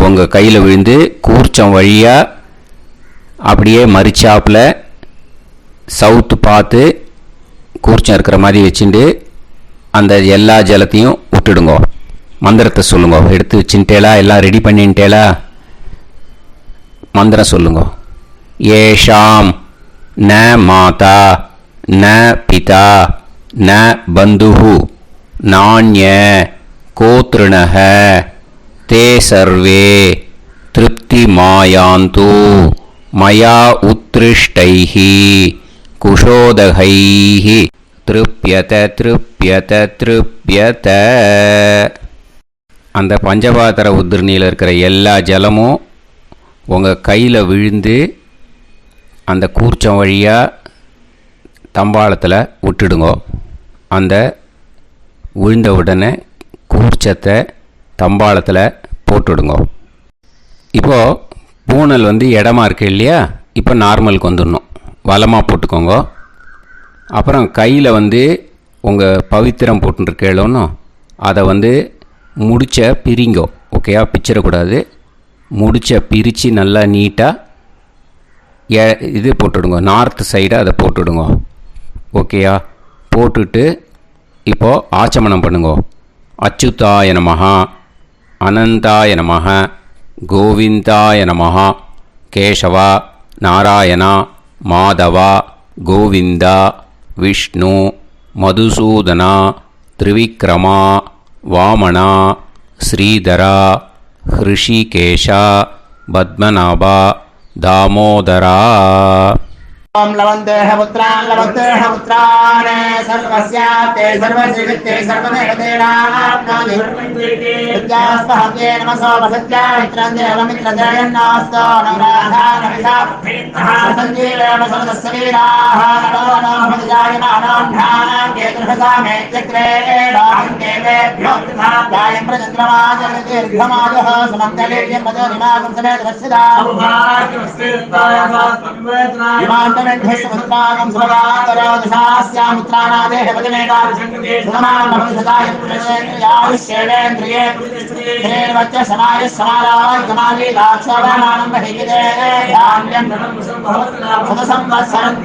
உங்கள் கையில் விழுந்து கூர்ச்சம் வழியாக அப்படியே மறிச்சாப்பில் சவுத்து பார்த்து கூர்ச்சம் இருக்கிற மாதிரி வச்சுட்டு அந்த எல்லா ஜலத்தையும் விட்டுடுங்கோ. மந்திரத்தை சொல்லுங்க. எடுத்து வச்சுட்டேலா, எல்லாம் ரெடி பண்ணிட்டேலா? மந்திரம் சொல்லுங்க. ஏஷாம் ந மாதா ந பிதா ந பந்துஹு நாண்ய கோத்ருணஹ தே சர்வே திருப்தி மாயாந்து மயா உத்ருஷ்டைஹி குஷோதகைஹி திருப்யத திருப்யத திருப்யத. அந்த பஞ்சபாத்திர உதிர்ணியில் இருக்கிற எல்லா ஜலமும் உங்கள் கையில் விழுந்து அந்த கூர்ச்சம் வழியாக தம்பாளத்தில் விட்டுடுங்க. அந்த விழுந்த உடனே கூர்ச்சத்தை தம்பாளத்தில் போட்டுடுங்க. இப்போது பூனல் இடமா இருக்கு இல்லையா, இப்போ நார்மலுக்கு வந்துடணும். வலமாக போட்டுக்கோங்க. அப்புறம் கையில் உங்கள் பவித்திரம் போட்டுருக்கேளோன்னு அதை முடிச்ச பிரிங்கோ. ஓகேயா? பிச்சிடக்கூடாது. முடிச்ச பிரித்து நல்லா நீட்டாக இது போட்டுடுங்க. நார்த் சைடை அதை போட்டுடுங்க. ஓகேயா? போட்டுட்டு இப்போது ஆச்சமனம் பண்ணுங்க. அச்சுதாய நமஹ, அனந்தாய நமஹ, கோவிந்தாய நமஹ, கேசவா, நாராயணா, மாதவா, கோவிந்தா, விஷ்ணு, மதுசூதனா, திரிவிக்ரமா, வாமனா, ஸ்ரீதரா, ஹிருஷிகேஷா, பத்மநாபா, தாமோதரா. ओम लवन्तेह पुत्रान् लवन्तेह पुत्रान् सर्वस्याते सर्वश्रीवित्ते सर्वदेवतेनाप्नोति विद्यास्पहते नमसो वसत्या मित्रं देवमित्रजयन्नास्तो नमराधानमिषाः सञ्जीवेम सर्वस्य वीराः नमो नमः जायमानां ध्यानां केतुर्भसामे चक्रे देवेभ्यो ध्यायं प्रचन्द्रमाजर्दीर्घमाजः सुमङ्गलेयं पदोनिमागं समेत वत्सदा विमानमेध्यस्वपुत्रागं सुभगान्तरोदशास्यामित्राणादेह पदमेकाभिषङ्गते सुमानमभिसदायपुरेन्द्रियाविश्येवेन्द्रिये धेर्वच्च समायः समाराय कमाली दाक्षावानानं महिगिते धान्यं सदसंवत्सरं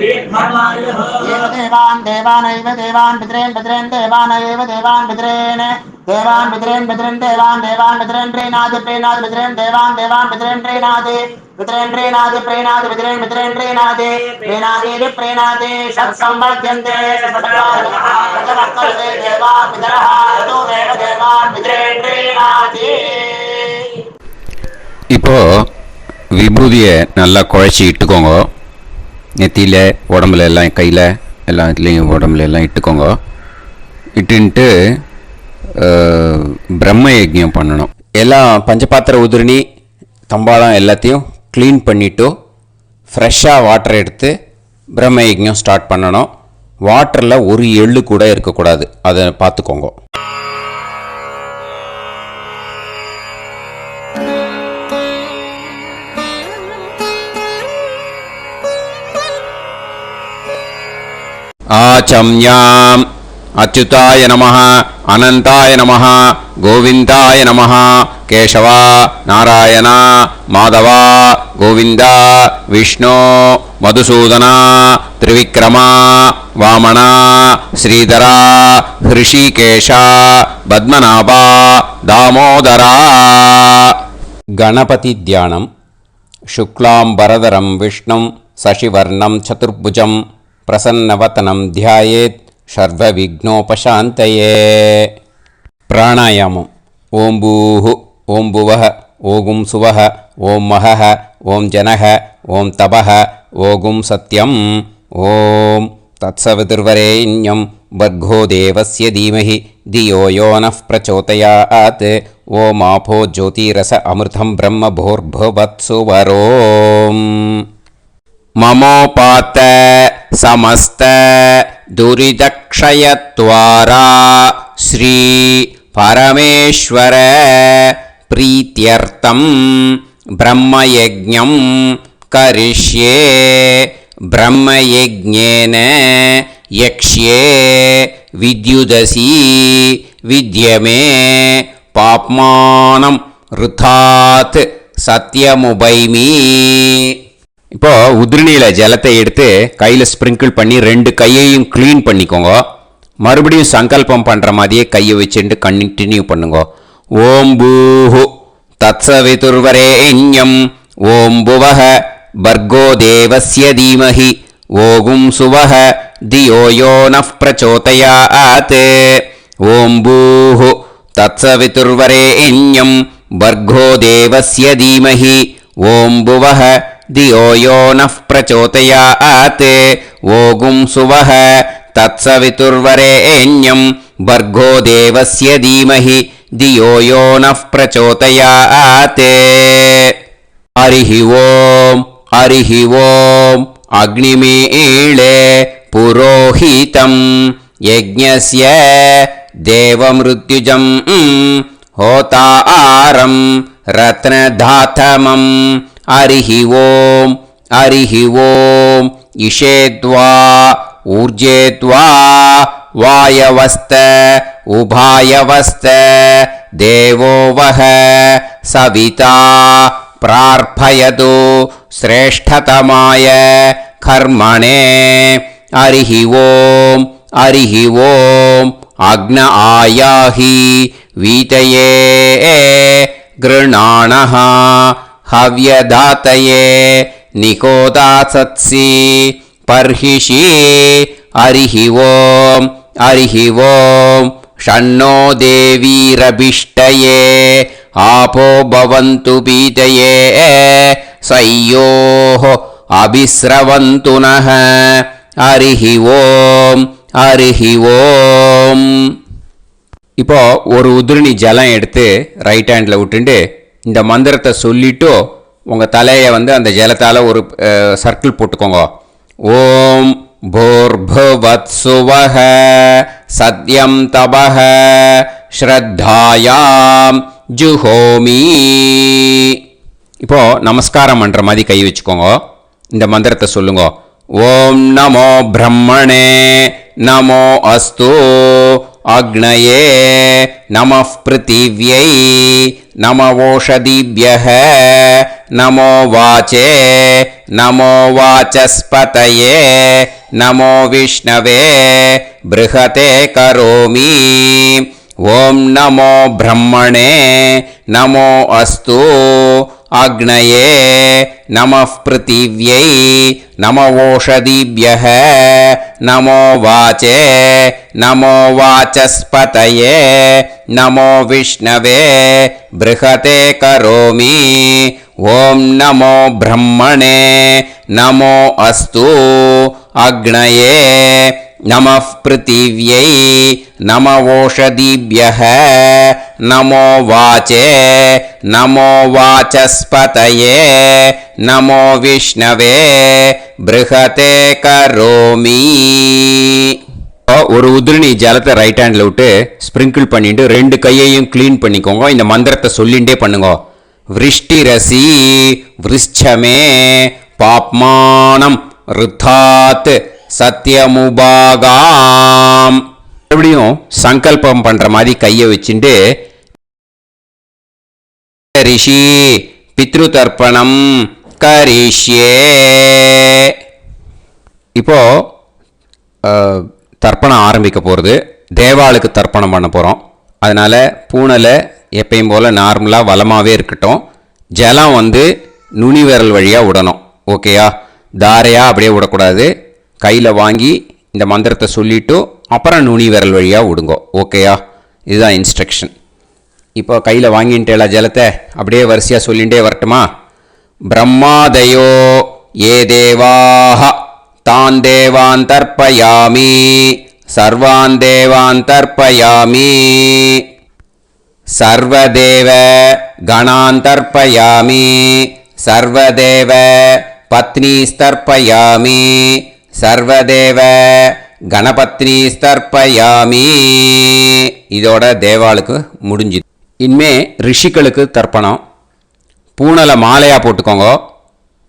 एव देवान् देवानैव देवान् पितॄन् पितॄन् देवानैव देवान् पितॄन् देवान् पितॄन् पितॄन् देवान् देवान् पितॄन् प्रीणाति प्रीणाति पितॄन् देवान् देवान् पितॄन् प्रीणाति पितॄन् प्रीणाति प्रीणाति पितॄन् पितॄन् प्रीणाति प्रीणाति प्रीणाति षट्संवर्ध्यन्ते षट्काले देवा पितरः ततो देव देवान् पितॄन् प्रीणाति. இப்போ விபூதியை நல்லா குழச்சி இட்டுக்கோங்க. நெத்தியில், உடம்புல எல்லாம், கையில் எல்லாம் இதுலேயும் உடம்புல எல்லாம் இட்டுக்கோங்க. இட்டுன்ட்டு பிரம்ம யஜ்ஞம் பண்ணணும். எல்லாம் பஞ்சபாத்திர உதிரணி தம்பாளம் எல்லாத்தையும் க்ளீன் பண்ணிவிட்டு ஃப்ரெஷ்ஷாக வாட்டர் எடுத்து பிரம்ம யஜ்ஞம் ஸ்டார்ட் பண்ணணும். வாட்டரில் ஒரு எள்ளு கூட இருக்கக்கூடாது. அதை பார்த்துக்கோங்க. ஆச்சம்யாம் அச்சுதாய நமஹ, அனந்தாய நமஹ, கோவிந்தாய நமஹ, கேசவா, நாராயணா, மாதவா, கோவிந்தா, விஷ்ணு, மதுசூதனா, திரிவிக்ரமா, வாமனா, ஸ்ரீதரா, ஹிருஷிகேஷா, பத்மநாபா, தாமோதரா. கணபதி தியானம். சுக்லாம்பரதரம் விஷ்ணும் சசிவர்ணம் சதுர்புஜம் பிரசன்னவதனம் தியாயேத் சர்வவிக்னோபசாந்தயே. பிராணாயாமம். ஓம் பூஹு ஓம் புவஹ ஓகும் சுவஹ ஓம் மஹஹ ஓம் ஜனஹ ஓம் தபஹ ஓகும் சத்யம். ஓம் தத்சவிதுர்வரேண்யம் வர்கோ தேவஸ்ய தீமஹி தியோ யோ நः பிரச்சோதயாத். ஓம் ஆபோ ஜோதிரஸ அமிர்தம் பிரம்ம பூர்புவத்சு வரோம். மமோபாத்த சமஸ்த துரிதக்ஷயத்வாரா ஸ்ரீ பரமேஸ்வர பிரீத்யர்த்தம் பிரம்மயஜ்ஞம் கரிஷ்யே. பிரம்மயஜ்ஞேன யக்ஷ்யே வித்யுதசி வித்யமே பாப்மானம் ருதாத் சத்யமுபைமி. இப்போ உதிரணியில் ஜலத்தை எடுத்து கையில் ஸ்ப்ரிங்கிள் பண்ணி 2 கையையும் க்ளீன் பண்ணிக்கோங்க. மறுபடியும் சங்கல்பம் பண்ணுற மாதிரியே கையை வச்சுட்டு கண்டினியூ பண்ணுங்க. ஓம் பூஹு தத்சவிதுர்வரேண்யம் ஓம் புவஹ பர்கோ தேவஸ்ய தீமஹி ஓகும் சுவஹ தியோ யோ நஃப் பிரச்சோதயாத். ஓம் பூஹு தத்சவிதுர்வரேண்யம் பர்கோ தேவஸ்ய தீமஹி ஓம் புவஹ தியோ யோ நஃப் பிரச்சோதயாத். ஓகும் சுவஹ தத்சவிதுர்வரேண்யம் பர்கோ தேவஸ்ய தீமஹி தியோ யோ நஃப் பிரச்சோதயாத். ஹரிஹி ஓம் ஹரிஹி ஓம் அக்னிமீளே புரோஹிதம் யஜ்ஞஸ்ய தேவமிருத்யுஜம் ஹோதாரம் ரத்னதாதமம். ஹரிஹி ஓம் ஹரிஹி ஓம் இஷேத்வா ஊர்ஜேத்வா வாயவஸ்த உபாயவஸ்த தேவோ வஹ சவிதா பிரார்ப்பயது ஸ்ரேஷ்டதமாய கர்மணே. ஹரிஹி ஓம் ஹரிஹி ஓம் அக்ன ஆயாஹி வீதயே கிருணாணஹ ஹவ்யதாத்தயே நிகோதாசத்சி பர்ஹிஷி. ஹரிஹி ஓம் ஹரிஹி ஓம் ஷண்ணோ தேவீரபிஷ்டயே ஆபோ பவந்து பீதயே சய்யோஹ அபிஸ்ரவந்து நஹ. ஹரிஹி ஓம் ஹரிஹி ஓம். இப்போ ஒரு உதிரணி ஜலம் எடுத்து ரைட் ஹேண்டில் விட்டுண்டு இந்த மந்திரத்தை சொல்லிட்டு உங்கள் தலையை அந்த ஜலத்தால் ஒரு சர்க்கிள் போட்டுக்கோங்க. ஓம் பூர்புவத்சுவஹ சத்யம் தபஹ ஸ்ரத்தாயாம் ஜுஹோமி. இப்போ நமஸ்காரம் பண்ணுற மாதிரி கை வச்சுக்கோங்க. இந்த மந்திரத்தை சொல்லுங்க. ஓம் நமோ பிரம்மணே நமோ அஸ்து அக்னயே நமः பிருத்திவ்யை நமவோஷதிभ्यः நமோ வாச்சே நமோ வாசஸ்பதயே நமோ விஷ்ணவே ப்ருஹதே கரோமி. ஓம் நமோ பிரம்மணே நமோ அஸ்து அக்னயே நமः பிருத்திவ்யை நமவோஷதிभ्यः நமோ வாச்சே நமோ வாசஸ்பதயே நமோ விஷ்ணவே ப்ருஹதே கரோமி. ஓம் நமோ பிரம்மணே நமோ அஸ்து அக்னயே நமः பிருத்திவ்யை நமவோஷதிभ्यः நமோ வாச்சே நமோ வாசஸ்பதயே நமோ விஷ்ணவே ப்ருஹதே கரோமி. ஒரு உதிரணி ஜலத்தை ரைட் ஹேண்டில் விட்டு ஸ்ப்ரிங்கிள் பண்ணிட்டு 2 கையையும் க்ளீன் பண்ணிக்கோங்க. இந்த மந்திரத்தை சொல்லிகிட்டே பண்ணுங்க. விருஷ்டிரசி விருஷ்சமே பாப்மானம் ருத்தாத் சத்யமுபாகாம். மறுபடியும் சங்கல்பம் பண்ற மாதிரி கையை வச்சுட்டு ரிஷி பித்ரு தர்ப்பணம் கரிஷ்யே. இப்போ தர்ப்பணம் ஆரம்பிக்க போகிறது. தேவாளுக்கு தர்ப்பணம் பண்ண போகிறோம். அதனால் பூனலை எப்பயும் போல் நார்மலாக வளமாகவே இருக்கட்டும். ஜலம் நுனி விரல் வழியாக விடணும். ஓகேயா? தாரையாக அப்படியே விடக்கூடாது. கையில் வாங்கி இந்த மந்திரத்தை சொல்லிவிட்டு அப்புறம் நுனி விரல் வழியாக விடுங்க. ஓகேயா? இதுதான் இன்ஸ்ட்ரக்ஷன். இப்போ கையில் வாங்கிட்டேல ஜலத்தை அப்படியே வரிசையாக சொல்லிகிட்டே வரட்டுமா? பிரம்மாதயோ ஏ தேவாஹ தான் தேவான் தர்ப்பயாமி சர்வான் தேவான் தர்ப்பயாமி சர்வதேவ கணான் தர்ப்பயாமி சர்வதேவ பத்னீஸ்தர்ப்பயாமி சர்வதேவ கணபத்னீஸ்தர்ப்பயாமி. இதோட தேவாளுக்கு முடிஞ்சுது. இனிமே ரிஷிகளுக்கு தர்ப்பணம். பூனலை மாலையாக போட்டுக்கோங்க.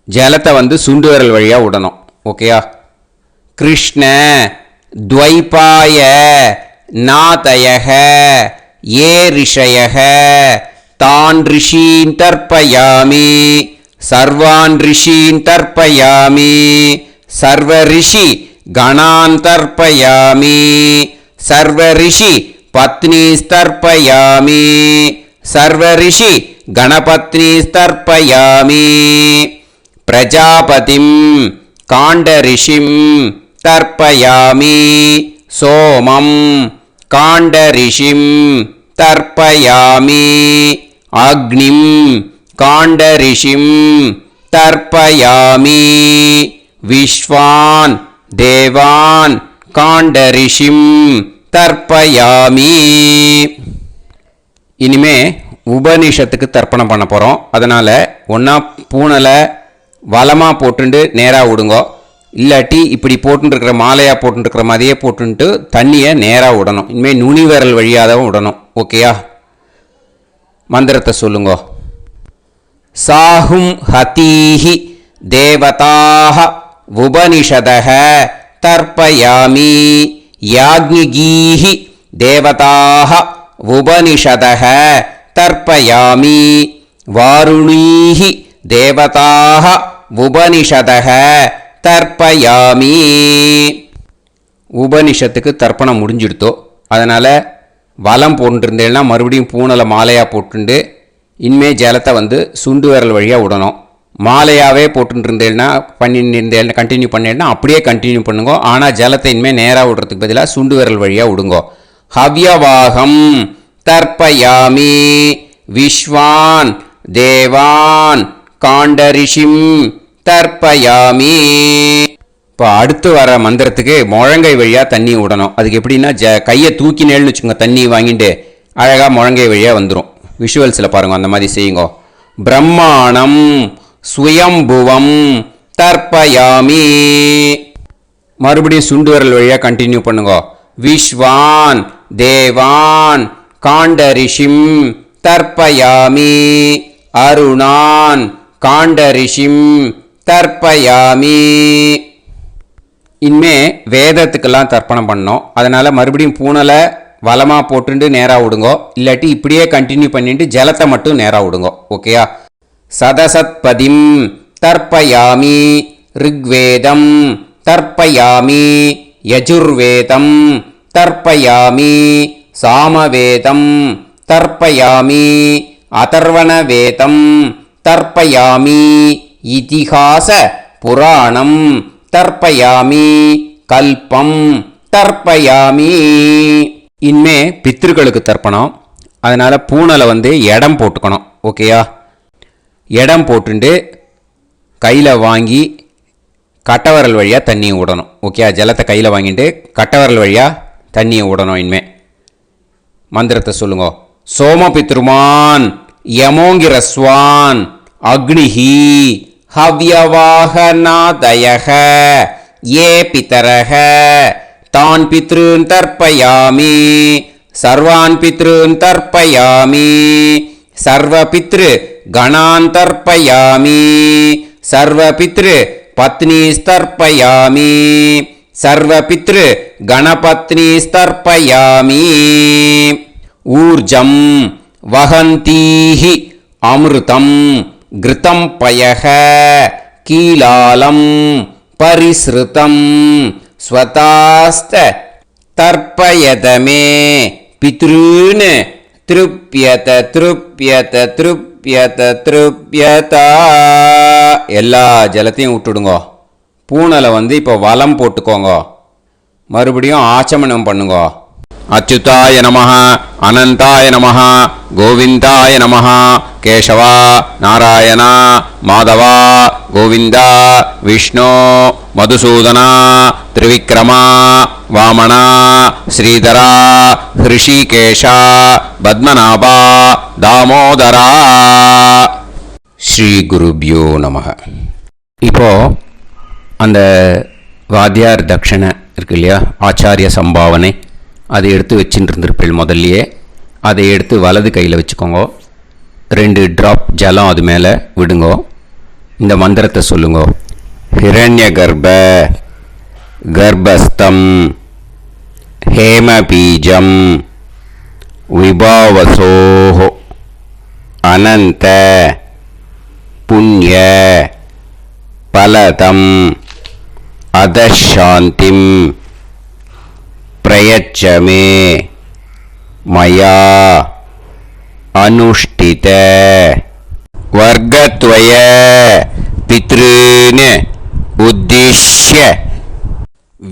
ஜலத்தை சுண்டு விரல் வழியாக விடணும். ஓகேயா? கிருஷ்ண துவைபாய நாதயக ஏ ரிஷயக தான் ரிஷீன் தர்ப்பயாமி सर्वान् ऋषीन् तर्पयामि सर्व ऋषि गणान् तर्पयामि सर्व ऋषि पत्नीस्तर्पयामि सर्व ऋषि गणपत्नीस्तर्पयामि प्रजापतिं काण्डऋषिं तर्पयामि सोमं काण्डऋषिं तर्पयामि अग्निं काण्डऋषिं तर्पयामि विश्वान् देवान् काण्डऋषिं तर्पयामि இனிமே உபனிஷத்துக்கு தர்ப்பணம் பண்ண போகிறோம். அதனால் ஒன்றா பூனலை வலமாக போட்டுண்டு நேராக விடுங்கோ, இல்லாட்டி இப்படி போட்டுருக்கிற மாலையாக போட்டுருக்கிற மாதிரியே போட்டுன்ட்டு தண்ணியை நேராக விடணும். இனிமேல் நுனி விரல் வழியாக தான் விடணும். ஓகேயா? மந்திரத்தை சொல்லுங்கோ. சாஹும் ஹதீஹி தேவதாக உபனிஷதக தர்ப்பயாமி யாக்ஞிகீஹி தேவதாக உபனிஷதக தர்ப்பயாமி வாருணீஹி தேவதாக உபனிஷதக தர்ப்பயாமி. உபனிஷத்துக்கு தர்ப்பணம் முடிஞ்சிடுத்தோ, அதனால் வலம் போட்டுருந்தேன்னா மறுபடியும் பூனலை மாலையாக போட்டுண்டு இனிமே ஜலத்தை வந்து சுண்டு விரல் வழியாக விடணும். மாலையாகவே போட்டுருந்தேன்னா பண்ணிருந்தேன் கண்டினியூ பண்ணேன்னா அப்படியே கண்டினியூ பண்ணுங்க. ஆனால் ஜலத்தை இனிமேல் நேராக விடுறதுக்கு பதிலாக சுண்டு விரல் வழியாக விடுங்கோ. ஹவ்யவாகம் தர்ப்பயாமி விஸ்வான் தேவான் காண்டரிஷிம் தர்ப்பயாமி. இப்போ அடுத்து வர மந்திரத்துக்கு முழங்கை வழியாக தண்ணி விடணும். அதுக்கு எப்படின்னா கையை தூக்கினேன்னு வச்சுக்கோங்க, தண்ணி வாங்கிட்டு அழகாக முழங்கை வழியாக வந்துடும். விஷுவல்ஸில் பாருங்க, அந்த மாதிரி செய்யுங்க. பிரம்மாணம் சுயம்புவம் தர்ப்பயாமி. மறுபடியும் சுண்டு விரல் வழியாக கண்டினியூ பண்ணுங்க. விஸ்வான் தேவான் காண்டரிஷிம் தர்ப்பயாமி அருணான் காண்டரிஷிம் தர்ப்பயாமி. இனிமே வேதத்துக்கெல்லாம் தர்ப்பணம் பண்ணோம். அதனால் மறுபடியும் பூனலை வலமாக போட்டுட்டு நேராக விடுங்கோ, இல்லாட்டி இப்படியே கண்டினியூ பண்ணிட்டு ஜலத்தை மட்டும் நேராக விடுங்கோ. ஓகேயா? சதசத்பதிம் தர்ப்பயாமி ரிக்வேதம் தர்ப்பயாமி யஜுர்வேதம் தர்ப்பயாமி சாமவேதம் தர்ப்பயாமி அதர்வணவேதம் தர்ப்பயாமி இதிஹாச புராணம் தர்ப்பயாமி கல்பம் தர்ப்பயாமி. இனிமே பித்ருக்களுக்கு தர்ப்பணம். அதனால் பூனலை வந்து இடம் போட்டுக்கணும். ஓகேயா? இடம் போட்டுண்டு கையில் வாங்கி கட்டவரல் வழியாக தண்ணியை விடணும். ஓகேயா? ஜலத்தை கையில் வாங்கிட்டு கட்டவரல் வழியாக தண்ணியை விடணும். இனிமே மந்திரத்தை சொல்லுங்க. சோமபித்ருமான் யமோங்கிரஸ்வான் அக்னிஹி ஹவ்யவாகநாதயக ஏ பிதரக தான் பித்ருன் தர்ப்பயாமி சர்வான் பித்ருன் தர்ப்பயாமி சர்வ பித்ரு கணான் தர்ப்பயாமி சர்வ பித்ரு பத்னிஸ்தர்ப்பயாமி சர்வ பித்ரு கணபத்னிஸ்தர்ப்பயாமி. ஊர்ஜம் வஹந்தீஹி அமிர்தம் கிருதம் பயக கீலாலம் பரிஸ்ருதம் ஸ்வதாஸ்த தர்ப்பயதமே பித்ருன் திருப்யத திருப்யத திருப்யத திருப்யதா. எல்லா ஜலத்தையும் விட்டுடுங்கோ. பூனலை வந்து இப்போ வலம் போட்டுக்கோங்க. மறுபடியும் ஆச்சமனம் பண்ணுங்க. அச்சுதாய நமஹ அனந்தாய நமஹ கோவிந்தாய நமஹ கேசவா நாராயணா மாதவா கோவிந்தா விஷ்ணு மதுசூதனா திரிவிக்ரமா வாமனா ஸ்ரீதரா ஹிருஷிகேஷா பத்மநாபா தாமோதரா. ஸ்ரீ குருப்யோ நமஹ. இப்போ அந்த வாத்தியார் தட்சணை இருக்கு இல்லையா, ஆச்சாரிய சம்பாவனை, அதை எடுத்து வச்சுட்டு இருந்திருப்பேன் முதல்லையே. அதை எடுத்து வலது கையில் வச்சுக்கோங்க. 2 ட்ராப் ஜலம் அது மேலே விடுங்கோ. இந்த மந்திரத்தை சொல்லுங்கோ. ஹிரண்ய கர்ப்ப கர்ப்பஸ்தம் ஹேமபீஜம் விபாவசோ அனந்த புண்ணிய பலதம் அதசாந்திம் பிரயச்சமே மயா அனுஷ்டித வர்க்கத்வய பித்ருன் உத்திஷ்ய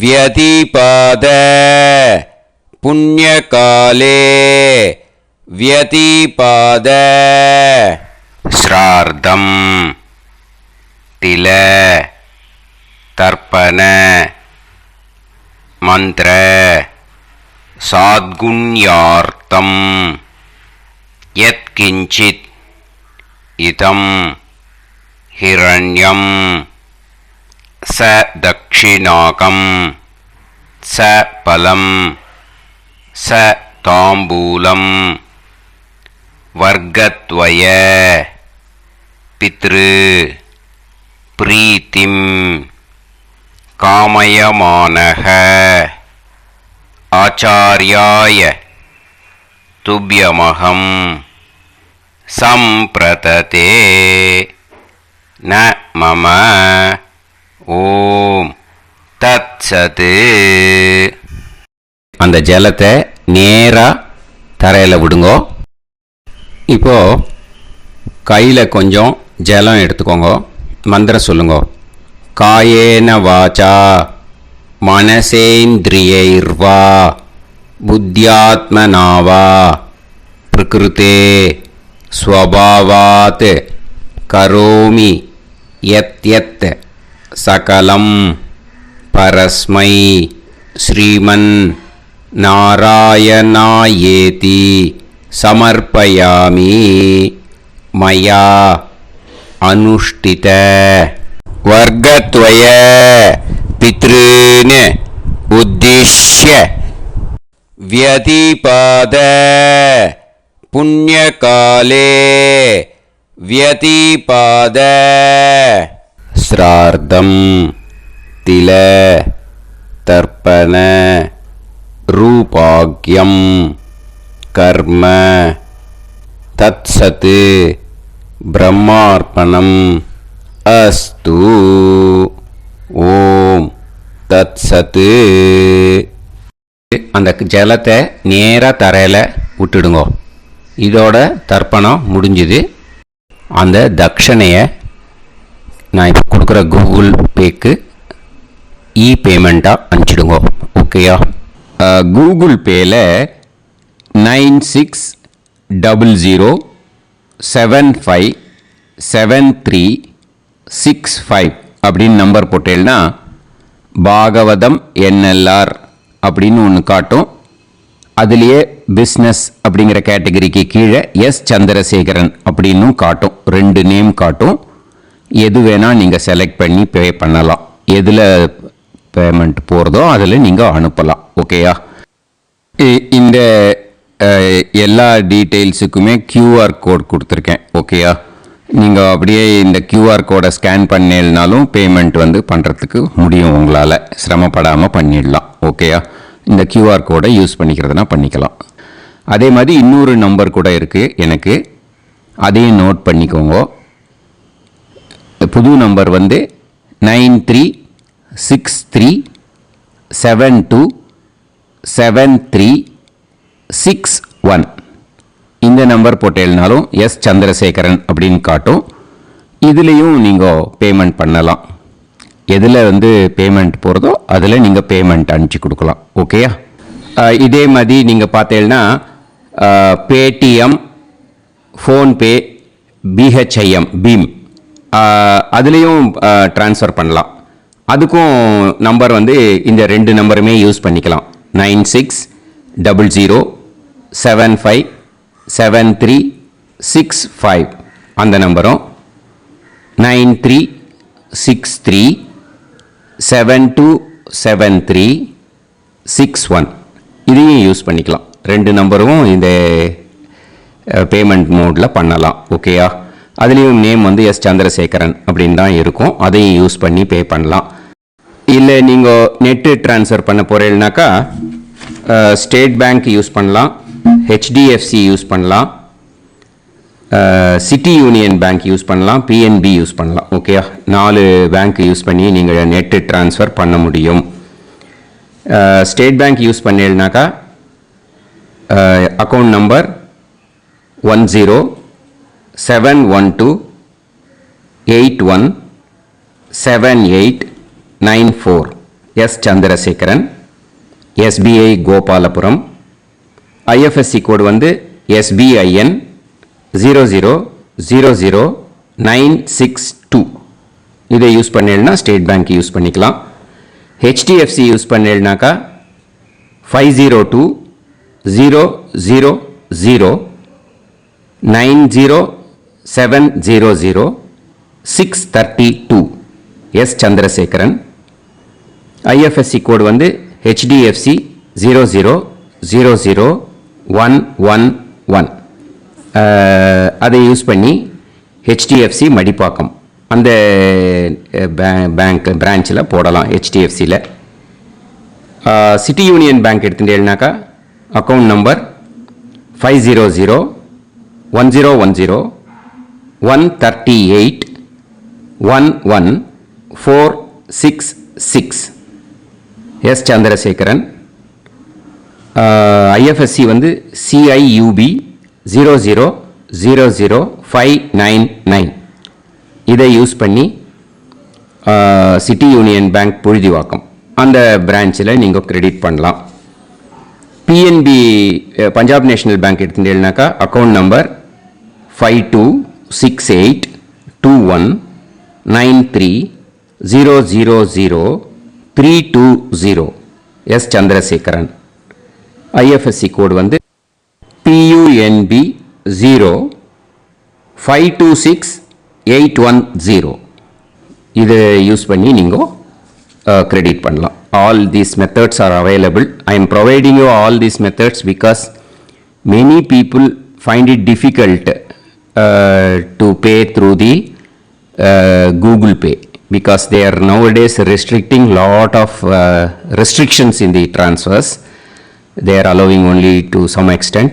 व्यतिपाद पुण्यकाले व्यतिपाद श्रार्धं तिल तर्पण मंत्र साद्गुण्यार्थं यत्किंचित् इदं हिरण्यं स दक्षिणाकं स फलं स ताम्बूलं वर्गद्वय पितृ प्रीतिं कामयमानः आचार्याय तुभ्यमहं सम्प्रतते न मम ஓம் தத் சத். அந்த ஜலத்தை நேராக தரையில் விடுங்கோ. இப்போ கையில் கொஞ்சம் ஜலம் எடுத்துக்கோங்க. மந்திரம் சொல்லுங்க. காயேன வாச்சா மனசேந்திரியைர்வா புத்தியாத்மனாவா பிரகிருதே ஸ்வபாவாத் கரோமி யத் யத் சகலம் பரஸ்மை ஸ்ரீமன் நாராயணாயேதி சமர்ப்பயாமி மயா அனுஷ்டித வர்க்கத்வய பித்ருன் உத்திஷ்ய व्यतिपाद पुण्यकाले व्यतिपाद श्रार्धं तिल तर्पण रूपाग्यं कर्म तत्सत् ब्रह्मार्पणम् अस्तु. ஓம் தத்சத். அந்த ஜலத்தை நேராக தரையில் விட்டுடுங்க. இதோட தர்ப்பணம் முடிஞ்சுது. அந்த தட்சணையை நான் இப்போ கொடுக்குற கூகுள் பேக்கு பேமெண்ட்டாக அனுப்பிச்சிடுங்க. ஓகேயா? கூகுள் பேயில் 9600757365 அப்படின்னு நம்பர் போட்டேன்னா பாகவதம் NLR அப்படின்னு ஒன்று காட்டும். அதுலேயே பிஸ்னஸ் அப்படிங்கிற கேட்டகரிக்கு கீழே எஸ் சந்திரசேகரன் அப்படின்னும் காட்டும். 2 நேம் காட்டும். எது வேணால் நீங்கள் செலக்ட் பண்ணி பே பண்ணலாம். எதில் பேமெண்ட் போகிறதோ அதில் நீங்கள் அனுப்பலாம். ஓகேயா? இந்த எல்லா டீட்டெயில்ஸுக்குமே QR கோட் கொடுத்துருக்கேன். ஓகேயா? நீங்கள் அப்படியே இந்த QR கோடை ஸ்கேன் பண்ணேன்னாலும் பேமெண்ட் பண்ணுறதுக்கு முடியும். உங்களால் சிரமப்படாமல் பண்ணிடலாம். ஓகேயா? இந்த QR கோடை யூஸ் பண்ணிக்கிறதுனா பண்ணிக்கலாம். அதே மாதிரி இன்னொரு நம்பர் கூட இருக்குது எனக்கு. அதையும் நோட் பண்ணிக்கோங்க. புது நம்பர் 9363727361. இந்த நம்பர் போட்டேல்னாலும் எஸ் சந்திரசேகரன் அப்படின்னு காட்டும். இதுலேயும் நீங்கள் பேமெண்ட் பண்ணலாம். எதில் பேமெண்ட் போகிறதோ அதில் நீங்கள் பேமெண்ட் அனுப்பிச்சி கொடுக்கலாம். ஓகேயா? இதே மாதிரி நீங்கள் பார்த்தேன்னா பேடிஎம், ஃபோன்பே, பிஹெச்ஐஎம், பீம் அதுலேயும் ட்ரான்ஸ்ஃபர் பண்ணலாம். அதுக்கும் நம்பர் இந்த 2 நம்பருமே யூஸ் பண்ணிக்கலாம். 9600757365 அந்த நம்பரும் 9363727361 இதையும் யூஸ் பண்ணிக்கலாம். 2 நம்பரும் இந்த பேமெண்ட் மோடில் பண்ணலாம். ஓகேயா? அதுலேயும் நேம் எஸ் சந்திரசேகரன் அப்படின்னு தான் இருக்கும். அதையும் யூஸ் பண்ணி பே பண்ணலாம். இல்லை நீங்கள் நெட்டு ட்ரான்ஸ்ஃபர் பண்ண போகிறீங்கனாக்கா ஸ்டேட் பேங்க் யூஸ் பண்ணலாம், HDFC யூஸ் பண்ணலாம், சிட்டி யூனியன் பேங்க் யூஸ் பண்ணலாம், பிஎன்பி யூஸ் பண்ணலாம். ஓகே, 4 பேங்க் யூஸ் பண்ணி நீங்கள் நெட்டு ட்ரான்ஸ்ஃபர் பண்ண முடியும். ஸ்டேட் பேங்க் யூஸ் பண்ணீங்கன்னாக்கா account number 1071281789 S Chandrasekaran, SBI Gopalapuram. IFSC code வந்து SBIN 0000962. இதை யூஸ் பண்ணீங்கன்னா ஸ்டேட் பேங்க் யூஸ் பண்ணிக்கலாம். HDFC யூஸ் பண்ணீங்கன்னாக்கா 502000900700 எஸ் சந்திரசேகரன். ஐஎஃப்எஸ்சி கோடு வந்து HDFC 0000111. அதை யூஸ் பண்ணி HDFC மடிப்பாக்கம் அந்த பேங்க் பிரான்ச்சில் போடலாம். HDFCயில் சிட்டி யூனியன் பேங்க் எடுத்துட்டேன்னாக்கா account number 5001010381146 S Chandrasekaran. IFSC வந்து CIUB 0000599. இதை யூஸ் பண்ணி சிட்டி யூனியன் பேங்க் புழுதிவாக்கம் அந்த பிரான்ச்சில் நீங்கள் கிரெடிட் பண்ணலாம். பிஎன்பி பஞ்சாப் நேஷனல் பேங்க் எடுத்துட்டீங்கன்னாக்கா account number 52682193000320 S Chandrasekaran. IFSC code வந்து PUNB 0526810. இதை யூஸ் பண்ணி நீங்கள் கிரெடிட் பண்ணலாம். All these methods are available. I am providing you all these methods because many people find it difficult to pay through the Google Pay because they are nowadays restricting lot of restrictions in the transfers. They are allowing only to some extent.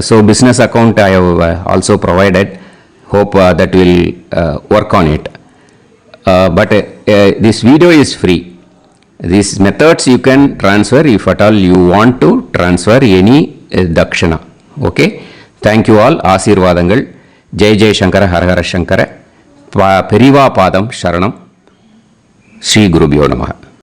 So business account I have also provided. Hope that will work on it. But this video is free. These methods you can transfer if at all you want to transfer any dakshana. Okay. Thank you all. ஆசீர்வாதங்கள். ஜெய் ஜெய் சங்கர ஹர ஹர சங்கர. பெரிவா பாதம் சரணம். ஸ்ரீ குருபியோ நமஹ.